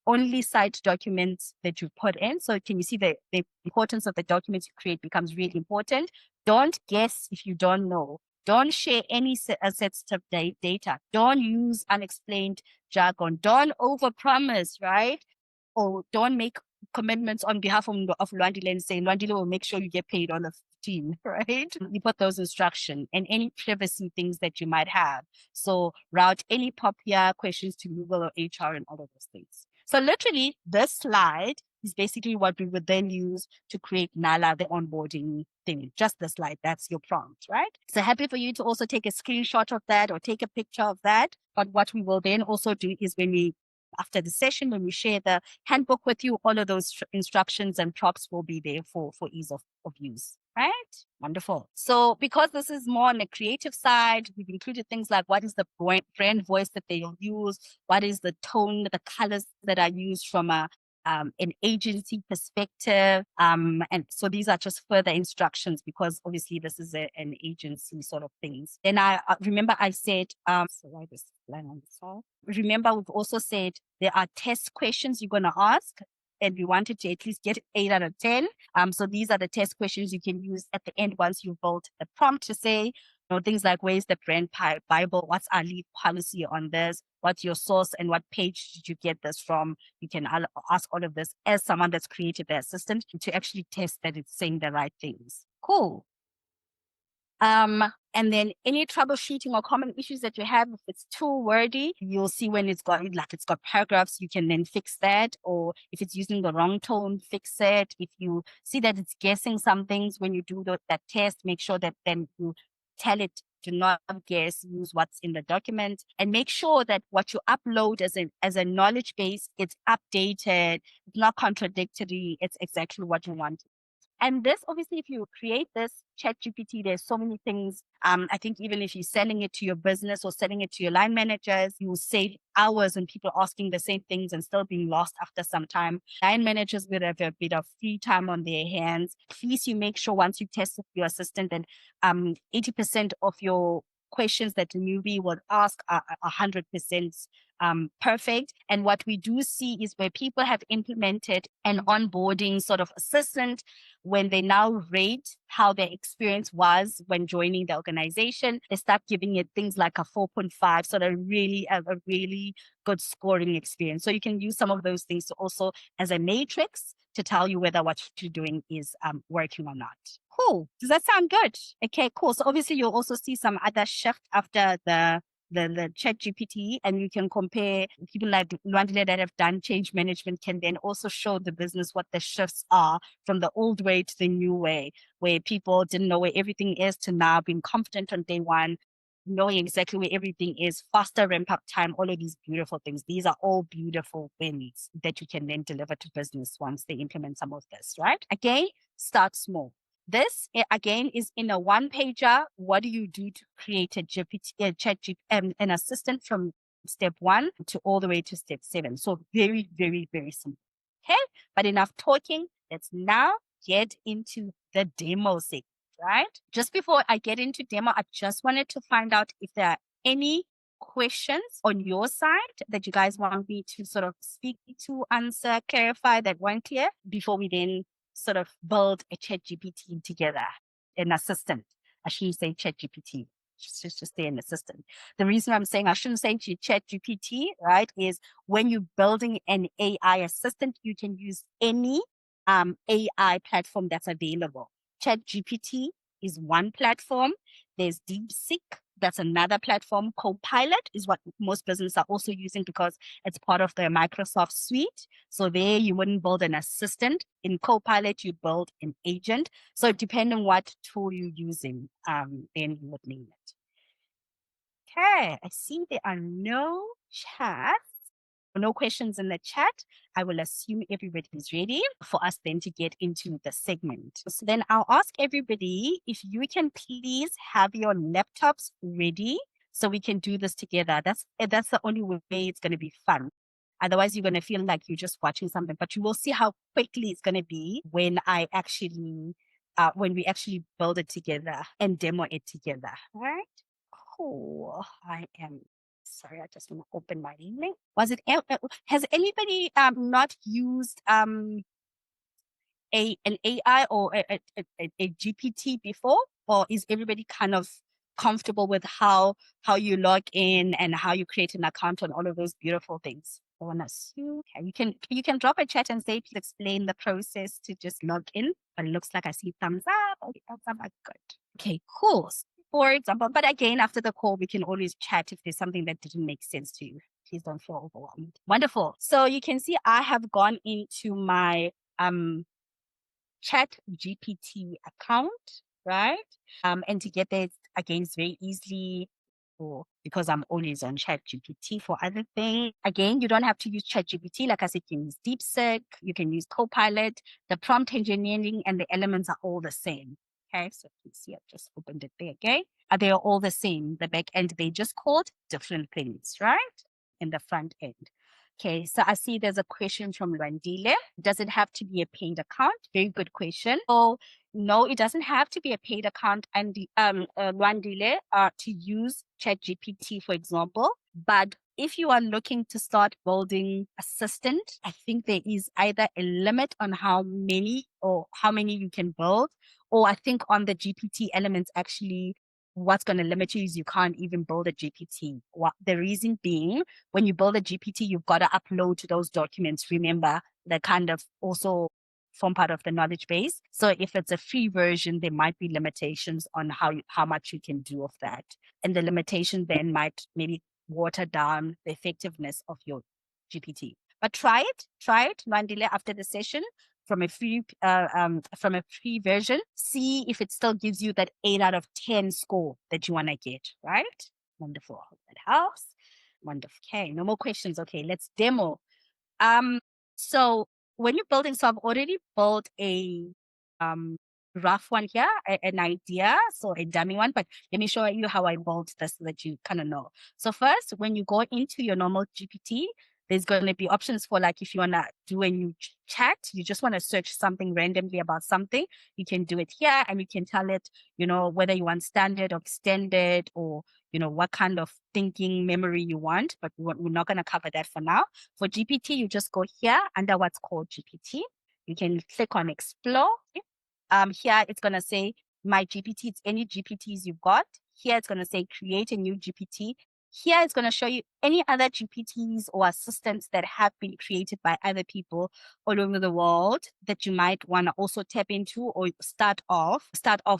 only cite documents that you put in. So can you see the importance of the documents you create becomes really important? Don't guess if you don't know. Don't share any sensitive data. Don't use unexplained jargon. Don't overpromise, right? Or don't make commitments on behalf of Lwandile and saying Lwandile will make sure you get paid on the 15th, right? You put those instructions and any privacy things that you might have. So route any popular questions to Google or HR and all of those things. So literally this slide is basically what we would then use to create Nala, the onboarding thing. Just the slide, that's your prompt, right? So happy for you to also take a screenshot of that or take a picture of that. But what we will then also do is after the session, when we share the handbook with you, all of those instructions and props will be there for ease of use. Right? Wonderful. So because this is more on the creative side, we've included things like what is the brand voice that they'll use, what is the tone, the colors that are used from an agency perspective. And so these are just further instructions because obviously this is an agency sort of things. Then I remember I said, so why this line on the side? Remember, we've also said there are test questions you're going to ask, and we wanted to at least get 8 out of 10. So these are the test questions you can use at the end once you've built a prompt to say, things like where's the brand Bible? What's our lead policy on this? What's your source and what page did you get this from? You can ask all of this as someone that's created the assistant to actually test that it's saying the right things. Cool. And then any troubleshooting or common issues that you have, if it's too wordy, you'll see when it's got paragraphs, you can then fix that. Or if it's using the wrong tone, fix it. If you see that it's guessing some things when you do that test, make sure that then you tell it to not guess, use what's in the document, and make sure that what you upload as a knowledge base, it's updated, it's not contradictory, it's exactly what you want. And this, obviously, if you create this ChatGPT, there's so many things. I think even if you're selling it to your business or selling it to your line managers, you will save hours and people asking the same things and still being lost after some time. Line managers will have a bit of free time on their hands. Please, you make sure once you test with your assistant that 80% of your questions that the newbie would ask are 100% perfect. And what we do see is where people have implemented an onboarding sort of assistant, when they now rate how their experience was when joining the organization, they start giving it things like a 4.5, so a really good scoring experience. So you can use some of those things to also as a matrix to tell you whether what you're doing is working or not. Cool. Does that sound good? Okay, cool. So obviously you'll also see some other shift after the chat GPT, and you can compare people like Lwandile that have done change management can then also show the business what the shifts are from the old way to the new way, where people didn't know where everything is to now being confident on day one, knowing exactly where everything is, faster ramp up time, all of these beautiful things. These are all beautiful wins that you can then deliver to business once they implement some of this, right? Again, start small. This again is in a one pager. What do you do to create a an assistant from step 1 to all the way to step 7? So very, very, very simple. Okay, but enough talking. Let's now get into the demo segment, right? Just before I get into demo, I just wanted to find out if there are any questions on your side that you guys want me to sort of speak to, answer, clarify that weren't clear before we then sort of build a chat GPT together, an assistant. I shouldn't say chat GPT, just say an assistant. The reason I'm saying I shouldn't say chat GPT, right, is when you're building an AI assistant, you can use any AI platform that's available. Chat GPT is one platform. There's DeepSeek, that's another platform. Copilot is what most businesses are also using because it's part of their Microsoft suite. So there you wouldn't build an assistant. In Copilot, you build an agent. So depending on what tool you're using, then you would name it. Okay, I see there are no chats. No questions in the chat. I will assume everybody is ready for us then to get into the segment. So then I'll ask everybody if you can please have your laptops ready so we can do this together. That's the only way it's going to be fun. Otherwise, you're going to feel like you're just watching something, but you will see how quickly it's going to be when when we actually build it together and demo it together. All right. Cool. Sorry, I just want to open my link. Has anybody not used an AI or a GPT before, or is everybody kind of comfortable with how you log in and how you create an account and all of those beautiful things. I want to assume. Okay, you can drop a chat and say, please explain the process to just log in. But it looks like I see thumbs up. Okay, thumbs up. Good. Okay, cool. For example, but again, after the call, we can always chat if there's something that didn't make sense to you. Please don't feel overwhelmed. Wonderful. So you can see I have gone into my chat GPT account, right? And to get there again, it's very easily, or because I'm always on chat GPT for other things. Again, you don't have to use chat GPT. Like I said, you can use DeepSeek, you can use Copilot, the prompt engineering and the elements are all the same. Okay, so you can see I've just opened it there, okay? They are all the same. The back end, they just called different things, right? In the front end. Okay, so I see there's a question from Randile. Does it have to be a paid account? Very good question. So no, it doesn't have to be a paid account and Randile to use ChatGPT, for example. But if you are looking to start building assistant, I think there is either a limit on how many you can build, or I think on the GPT elements actually what's going to limit you is you can't even build a GPT. The reason being, when you build a GPT, you've got to upload those documents. Remember, that kind of also form part of the knowledge base. So if it's a free version, there might be limitations on how much you can do of that. And the limitation then might maybe water down the effectiveness of your GPT. But try it, Mandile, after the session from a free version. See if it still gives you that 8 out of 10 score that you want to get, right? Wonderful. Hope that helps. Wonderful. Okay, no more questions. Okay, let's demo. So when you're building, so I've already built a rough one here, an idea, so a dummy one, but let me show you how I built this so that you kind of know. So first, when you go into your normal GPT, there's going to be options for like if you want to do a new chat, you just want to search something randomly about something, you can do it here and you can tell it, whether you want standard or extended or, what kind of thinking memory you want, but we're not going to cover that for now. For GPT, you just go here under what's called GPT. You can click on explore. Here it's going to say my GPT, it's any GPTs you've got. Here it's going to say create a new GPT. Here it's going to show you any other GPTs or assistants that have been created by other people all over the world that you might want to also tap into or start off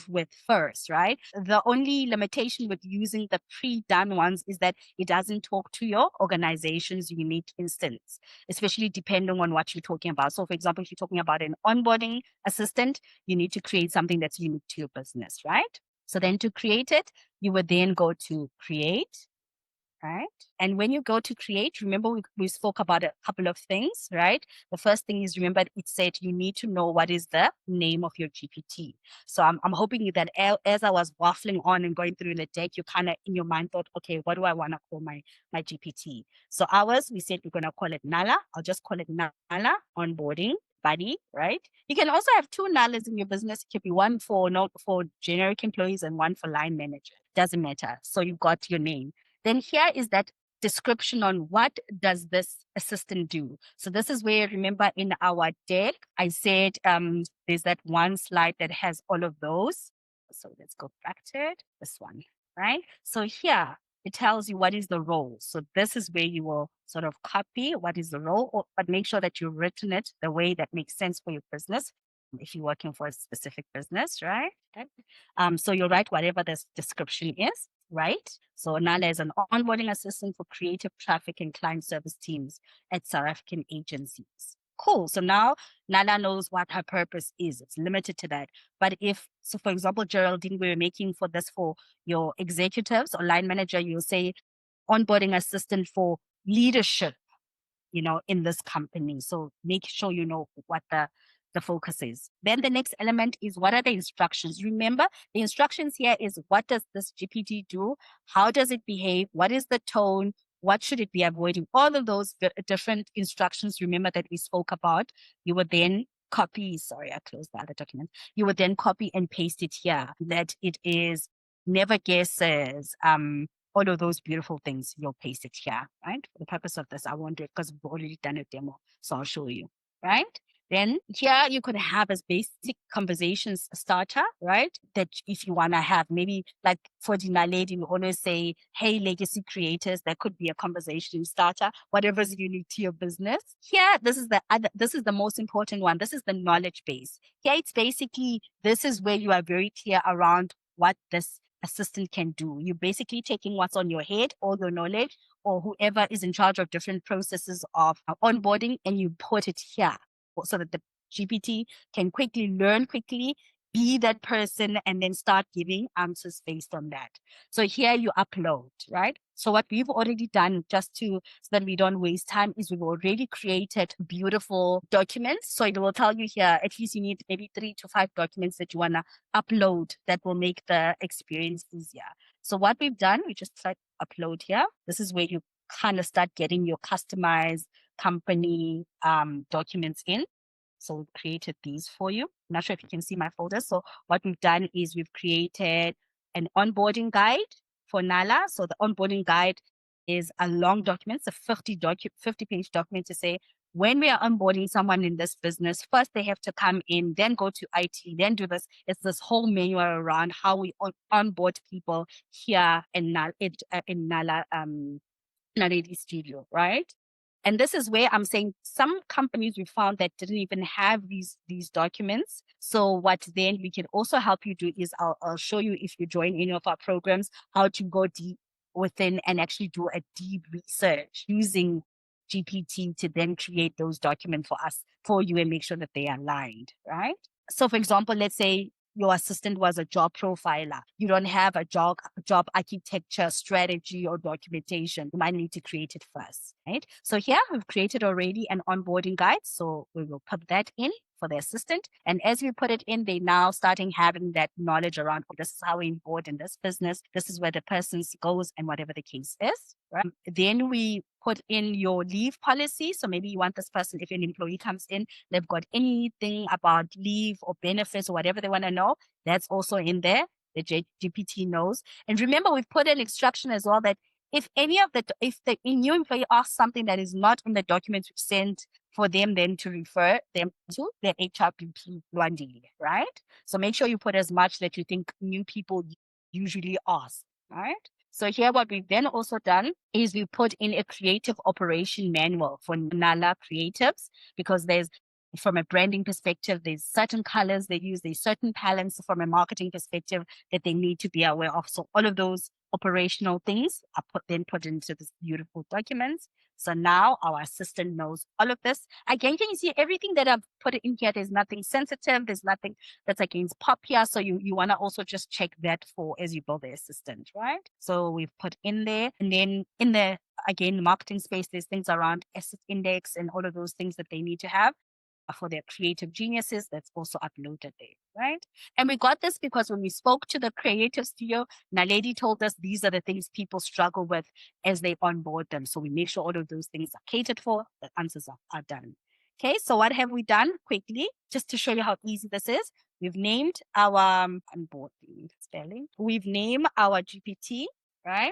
with first, right? The only limitation with using the pre-done ones is that it doesn't talk to your organization's unique instance, especially depending on what you're talking about. So for example, if you're talking about an onboarding assistant, you need to create something that's unique to your business, right? So then to create it, you would then go to create. Right. And when you go to create, remember we spoke about a couple of things, right? The first thing is, remember it said you need to know what is the name of your GPT. So I'm hoping that as I was waffling on and going through the deck, you kind of in your mind thought, okay, what do I want to call my GPT? So ours, we said we're going to call it Nala. I'll just call it Nala Onboarding Buddy, right? You can also have two Nalas in your business. It could be one for generic employees and one for line manager. Doesn't matter. So you've got your name. Then here is that description on what does this assistant do. So this is where, remember in our deck, I said there's that one slide that has all of those. So let's go back to it, this one, right? So here, it tells you what is the role. So this is where you will sort of copy what is the role, but make sure that you've written it the way that makes sense for your business. If you're working for a specific business, right? So you'll write whatever this description is, right? So Nala is an onboarding assistant for creative traffic and client service teams at South African agencies. Cool. So now Nala knows what her purpose is. It's limited to that. But so for example, Geraldine, we were making for this for your executives or line manager, you'll say onboarding assistant for leadership, in this company. So make sure you know what the focus is. Then the next element is what are the instructions? Remember, the instructions here is what does this GPT do? How does it behave? What is the tone? What should it be avoiding? All of those different instructions, remember that we spoke about. You would then copy, sorry, I closed the other document. You would then copy and paste it here. That it is never guesses, all of those beautiful things, you'll paste it here, right? For the purpose of this, I won't do it because we've already done a demo. So I'll show you, right? Then here you could have as basic conversations starter, right? That if you want to have maybe like for Dinaledi, we always say, hey, legacy creators, that could be a conversation starter, whatever's unique to your business. Here, this is the most important one. This is the knowledge base. Here it's basically, this is where you are very clear around what this assistant can do. You're basically taking what's on your head, all your knowledge, or whoever is in charge of different processes of onboarding, and you put it here so that the GPT can quickly learn quickly, be that person, and then start giving answers based on that. So here you upload, right? So what we've already done, so that we don't waste time, is we've already created beautiful documents. So it will tell you here, at least you need maybe 3 to 5 documents that you want to upload that will make the experience easier. So what we've done, we just click upload here. This is where you kind of start getting your customized company documents in. So we've created these for you. I'm not sure if you can see my folder. So what we've done is we've created an onboarding guide for Nala. So the onboarding guide is a long document, it's a 50-page document to say, when we are onboarding someone in this business, first they have to come in, then go to IT, then do this. It's this whole manual around how we onboard people here in Nala Dinaledi Studio, right? And this is where I'm saying some companies we found that didn't even have these documents. So what then we can also help you do is I'll show you, if you join any of our programs, how to go deep within and actually do a deep research using GPT to then create those documents for you and make sure that they are aligned, right? So for example, let's say your assistant was a job profiler. You don't have a job architecture strategy or documentation. You might need to create it first, right? So here we've created already an onboarding guide. So we will put that in for the assistant. And as we put it in, they now starting having that knowledge around, oh, this is how we onboard in this business. This is where the person goes and whatever the case is, right? Then we put in your leave policy. So maybe you want this person, if an employee comes in, they've got anything about leave or benefits or whatever they want to know, that's also in there. The GPT knows. And remember, we've put an instruction as well that if the new employee asks something that is not in the documents we've sent, for them then to refer them to their HRPP Luandile, right? So make sure you put as much that you think new people usually ask, right? So here what we've then also done is we put in a creative operation manual for Nala creatives, because from a branding perspective, there's certain colors they use, there's certain palettes from a marketing perspective that they need to be aware of. So all of those operational things are put into this beautiful documents. So now our assistant knows all of this. Again, can you see everything that I've put in here? There's nothing sensitive. There's nothing that's against pop here. So you want to also just check that for as you build the assistant, right? So we've put in there. And then in the, again, marketing space, there's things around asset index and all of those things that they need to have for their creative geniuses. That's also uploaded there, right? And we got this because when we spoke to the creative studio, Naledi told us these are the things people struggle with as they onboard them. So we make sure all of those things are catered for, the answers are done. Okay, so what have we done quickly, just to show you how easy this is? We've named our onboarding spelling. We've named our GPT, right?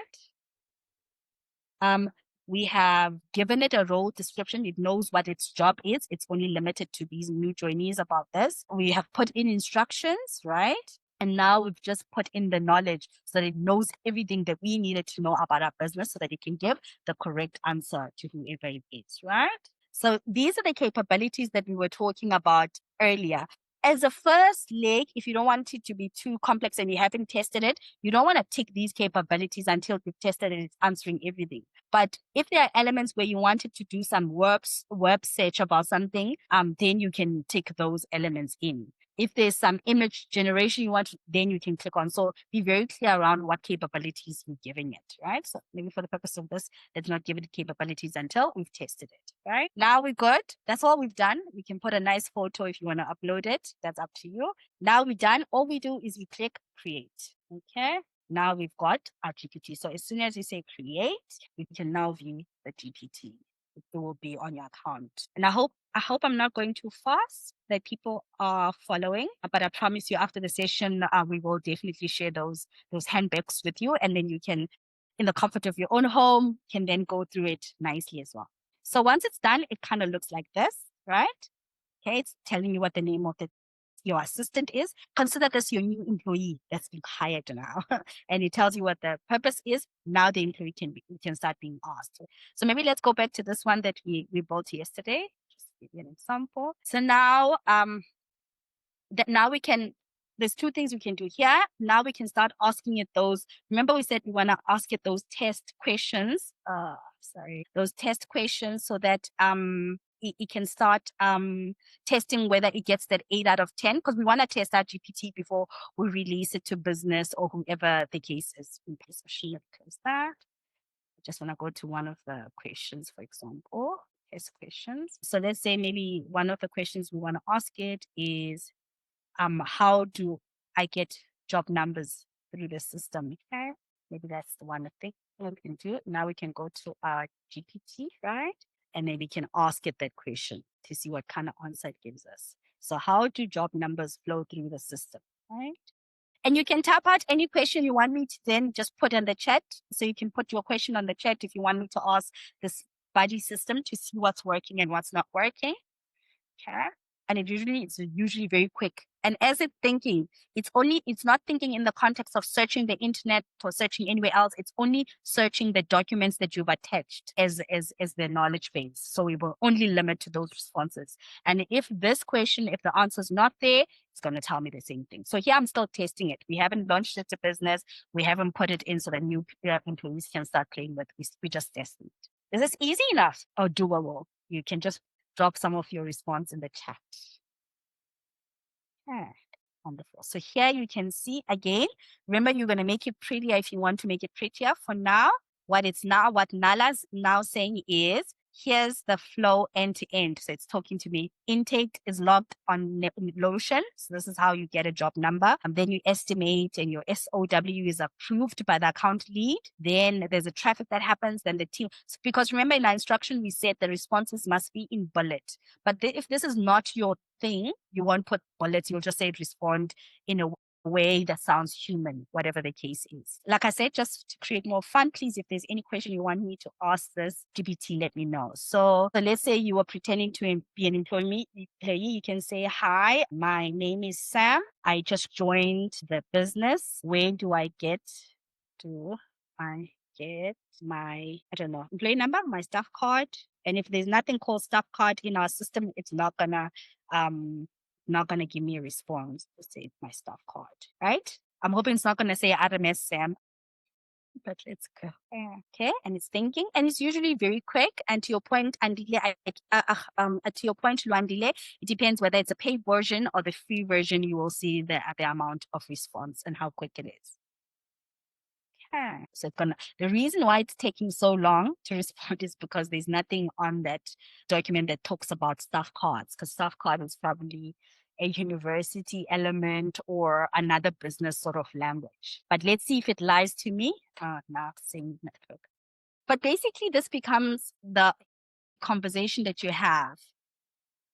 We have given it a role description. It knows what its job is. It's only limited to these new joinees about this. We have put in instructions, right? And now we've just put in the knowledge so that it knows everything that we needed to know about our business so that it can give the correct answer to whoever it is, right? So these are the capabilities that we were talking about earlier. As a first leg, if you don't want it to be too complex and you haven't tested it, you don't want to tick these capabilities until you've tested and it's answering everything. But if there are elements where you wanted to do some web search about something, then you can tick those elements in. If there's some image generation you want, then you can click on. So be very clear around what capabilities we're giving it, right? So maybe for the purpose of this, let's not give it capabilities until we've tested it, right? Now we're good. That's all we've done. We can put a nice photo if you want to upload it. That's up to you. Now we're done. All we do is we click create, okay? Now we've got our GPT. So as soon as you say create, we can now view the GPT. It will be on your account. And I hope I'm not going too fast, that people are following. But I promise you, after the session, we will definitely share those handbooks with you, and then you can, in the comfort of your own home, can then go through it nicely as well. So once it's done, it kind of looks like this, right? Okay, it's telling you what the name of your assistant is. Consider this your new employee that's been hired now. And it tells you what the purpose is. Now the employee can start being asked. So maybe let's go back to this one that we built yesterday. Just give you an example. So now now we can, there's two things we can do here. Now we can start asking it those, remember we said we want to ask it those test questions, those test questions so that it can start testing whether it gets that 8 out of 10, because we want to test our GPT before we release it to business or whoever the case is. Close that. I just want to go to one of the questions, for example, test questions. So let's say maybe one of the questions we want to ask it is, how do I get job numbers through the system? Okay, maybe that's the one thing we can do. Now we can go to our GPT, right? And then we can ask it that question to see what kind of answer it gives us. So how do job numbers flow through the system, right? And you can tap out any question you want me to then just put in the chat. So you can put your question on the chat if you want me to ask this buddy system to see what's working and what's not working. Okay. And it's usually very quick. And as it's thinking, it's not thinking in the context of searching the internet or searching anywhere else. It's only searching the documents that you've attached as the knowledge base. So we will only limit to those responses. And if the answer is not there, it's going to tell me the same thing. So here I'm still testing it. We haven't launched it to business. We haven't put it in so that new employees can start playing with it. We just testing it. Is this easy enough or doable? You can just drop some of your response in the chat. Yeah, wonderful. So here you can see again, remember you're going to make it prettier if you want to make it prettier. For now, what Nala's now saying is, here's the flow end to end. So it's talking to me. Intake is logged on Notion. So this is how you get a job number. And then you estimate and your SOW is approved by the account lead. Then there's a traffic that happens. Then the team, because remember in our instruction, we said the responses must be in bullet. But if this is not your thing, you won't put bullets. You'll just say respond in a way that sounds human, whatever the case is. Like I said, just to create more fun, please, if there's any question you want me to ask this GPT, let me know. So let's say you are pretending to be an employee. You can say, hi, my name is Sam. I just joined the business. Where do I get my, employee number, my staff card? And if there's nothing called staff card in our system, it's not gonna give me a response. Let's say my staff card, right? I'm hoping it's not gonna say RMS Sam, but let's go. Okay, and it's thinking, and it's usually very quick. And to your point, Andile, to your point, Luandile, it depends whether it's a paid version or the free version. You will see the amount of response and how quick it is. So the reason why it's taking so long to respond is because there's nothing on that document that talks about staff cards, because staff card is probably a university element or another business sort of language. But let's see if it lies to me. Now same network. But basically this becomes the conversation that you have.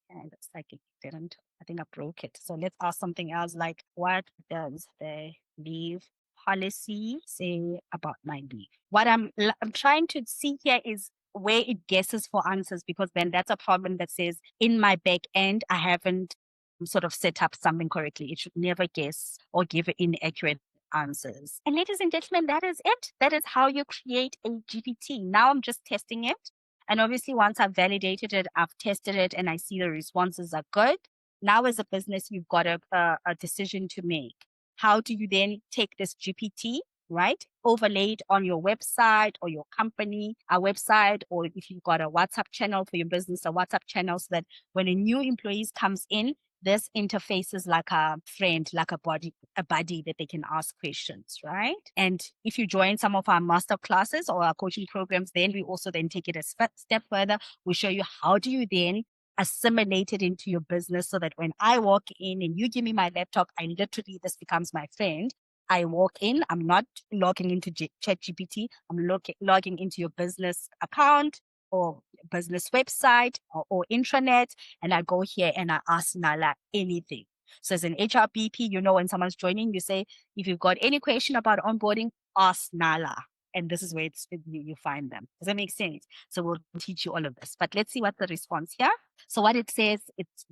And it's like it didn't. I think I broke it. So let's ask something else like, what does the leave policy say about my leave? What I'm trying to see here is where it guesses for answers, because then that's a problem that says in my back end, I haven't sort of set up something correctly. It should never guess or give inaccurate answers. And ladies and gentlemen, that is it. That is how you create a GPT. Now I'm just testing it. And obviously, once I've validated it, I've tested it, and I see the responses are good. Now, as a business, you've got a decision to make. How do you then take this GPT, right, overlay it on your website or your company, a website, or if you've got a WhatsApp channel for your business, a WhatsApp channel, so that when a new employee comes in, this interface is like a friend, like a buddy that they can ask questions, right? And if you join some of our master classes or our coaching programs, then we also then take it a step further. We show you how do you then assimilate it into your business, so that when I walk in and you give me my laptop, this becomes my friend. I walk in, I'm not logging into ChatGPT, I'm logging into your business account or business website or intranet, and I go here and I ask Nala anything. So as an HRBP, when someone's joining, you say, if you've got any question about onboarding, ask Nala. and this is where you find them. Does that make sense? So we'll teach you all of this. But let's see what the response here. So what it says, it's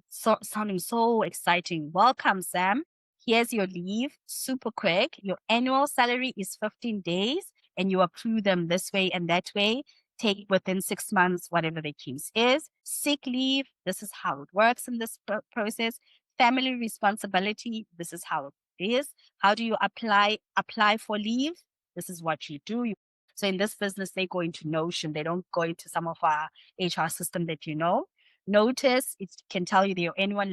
sounding so exciting. Welcome, Sam. Here's your leave, super quick. Your annual salary is 15 days, and you accrue them this way and that way. Take within 6 months, whatever the case is. Sick leave, this is how it works in this process. Family responsibility, this is how it is. How do you apply for leave? This is what you do. So in this business, they go into Notion. They don't go into some of our HR system that you know. Notice, it can tell you that your annual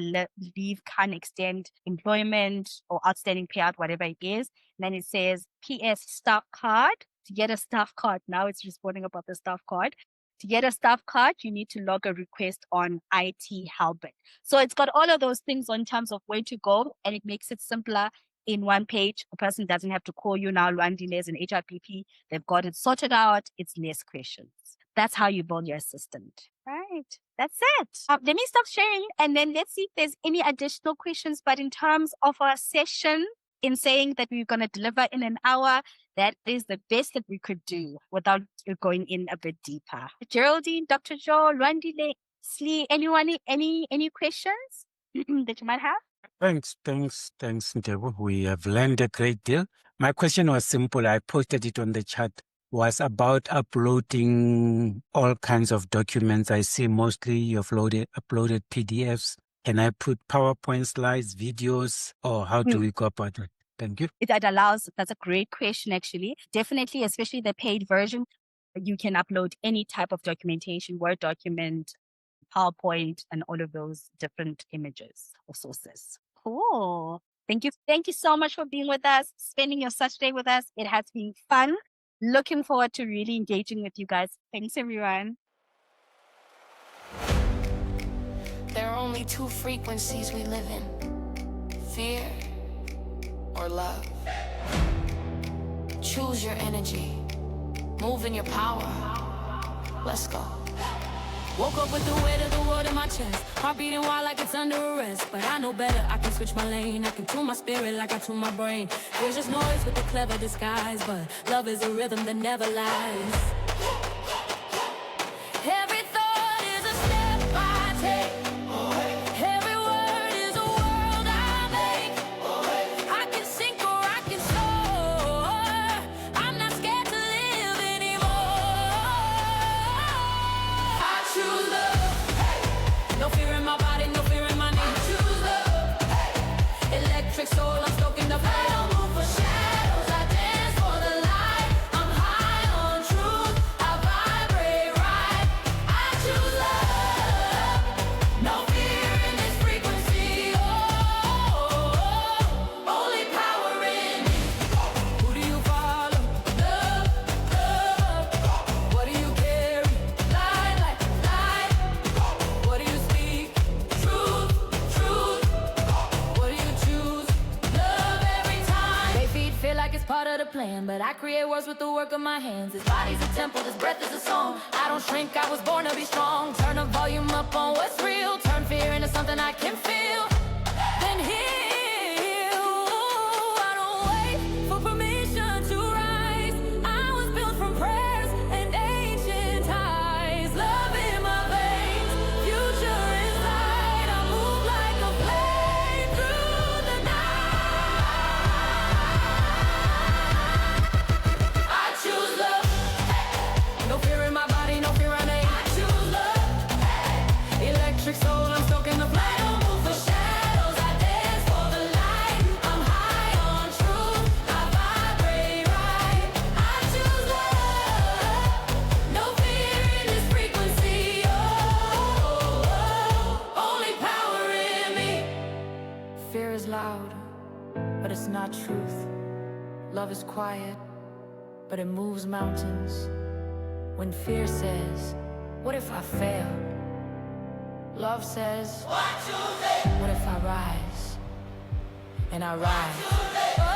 leave can extend employment or outstanding payout, whatever it is. And then it says PS staff card. To get a staff card, now it's responding about the staff card. To get a staff card, you need to log a request on IT Helpit. So it's got all of those things in terms of where to go, and it makes it simpler in one page. A person doesn't have to call you now, Lwandile's an HRPP. They've got it sorted out. It's less questions. That's how you build your assistant. Right. That's it. Let me stop sharing, and then let's see if there's any additional questions. But in terms of our session, in saying that we're going to deliver in an hour, that is the best that we could do without going in a bit deeper. Geraldine, Dr. Joe, Lwandile, Slee, anyone, any questions that you might have?
Thanks, Ntebu. We have learned a great deal. My question was simple. I posted it on the chat. Was about uploading all kinds of documents. I see mostly you've uploaded PDFs. Can I put PowerPoint slides, videos, or how do we go about it? Thank you.
That allows, that's a great question, actually. Definitely, especially the paid version, you can upload any type of documentation, Word document, PowerPoint, and all of those different images or sources. Cool. Thank you. Thank you so much for being with us, spending your Saturday with us. It has been fun. Looking forward to really engaging with you guys. Thanks, everyone.
There are only two frequencies we live in: fear or love. Choose your energy. Move in your power. Let's go. Woke up with the weight of the world in my chest. Heart beating wild like it's under arrest. But I know better, I can switch my lane. I can tune my spirit like I tune my brain. There's just noise with a clever disguise, but love is a rhythm that never lies. Every thought is a step I take. Every word is a world I make. I can sink or I can soar. I'm not scared to live anymore. I choose love. No fear in my body, no fear in my knees. I choose love. Electric soul, I'm stoking the flame. I don't move for shadows, I dance for the light. I'm high on truth, I vibrate right. I choose love. No fear in this frequency. Only power in me. Who do you follow? Love, love. What do you carry? Light, light, light. What do you speak? Truth, truth. What do you choose? Love every time. They feet feel like it's part of the plan, but I create words with the work of my hands. This body's a temple, this breath is a song. I don't shrink, I was born to be strong. Turn the volume up on what's real. Turn fear into something I can feel. Then heal. I don't wait for permission to rise. I was built from prayers and ancient ties. Love in my veins, future inside. I move like a flame through the night. I choose love. No fear in my body, no fear I name. I choose love. Electric soul, I'm stoking the flame. I don't move for shadows, I dance for the light. I'm high on truth, I vibrate right. I choose love. No fear in this frequency. Only power in me. Fear is loud, but it's not truth. Love is quiet, but it moves mountains. When fear says, what if I fail? Love says, what if I rise? And I rise.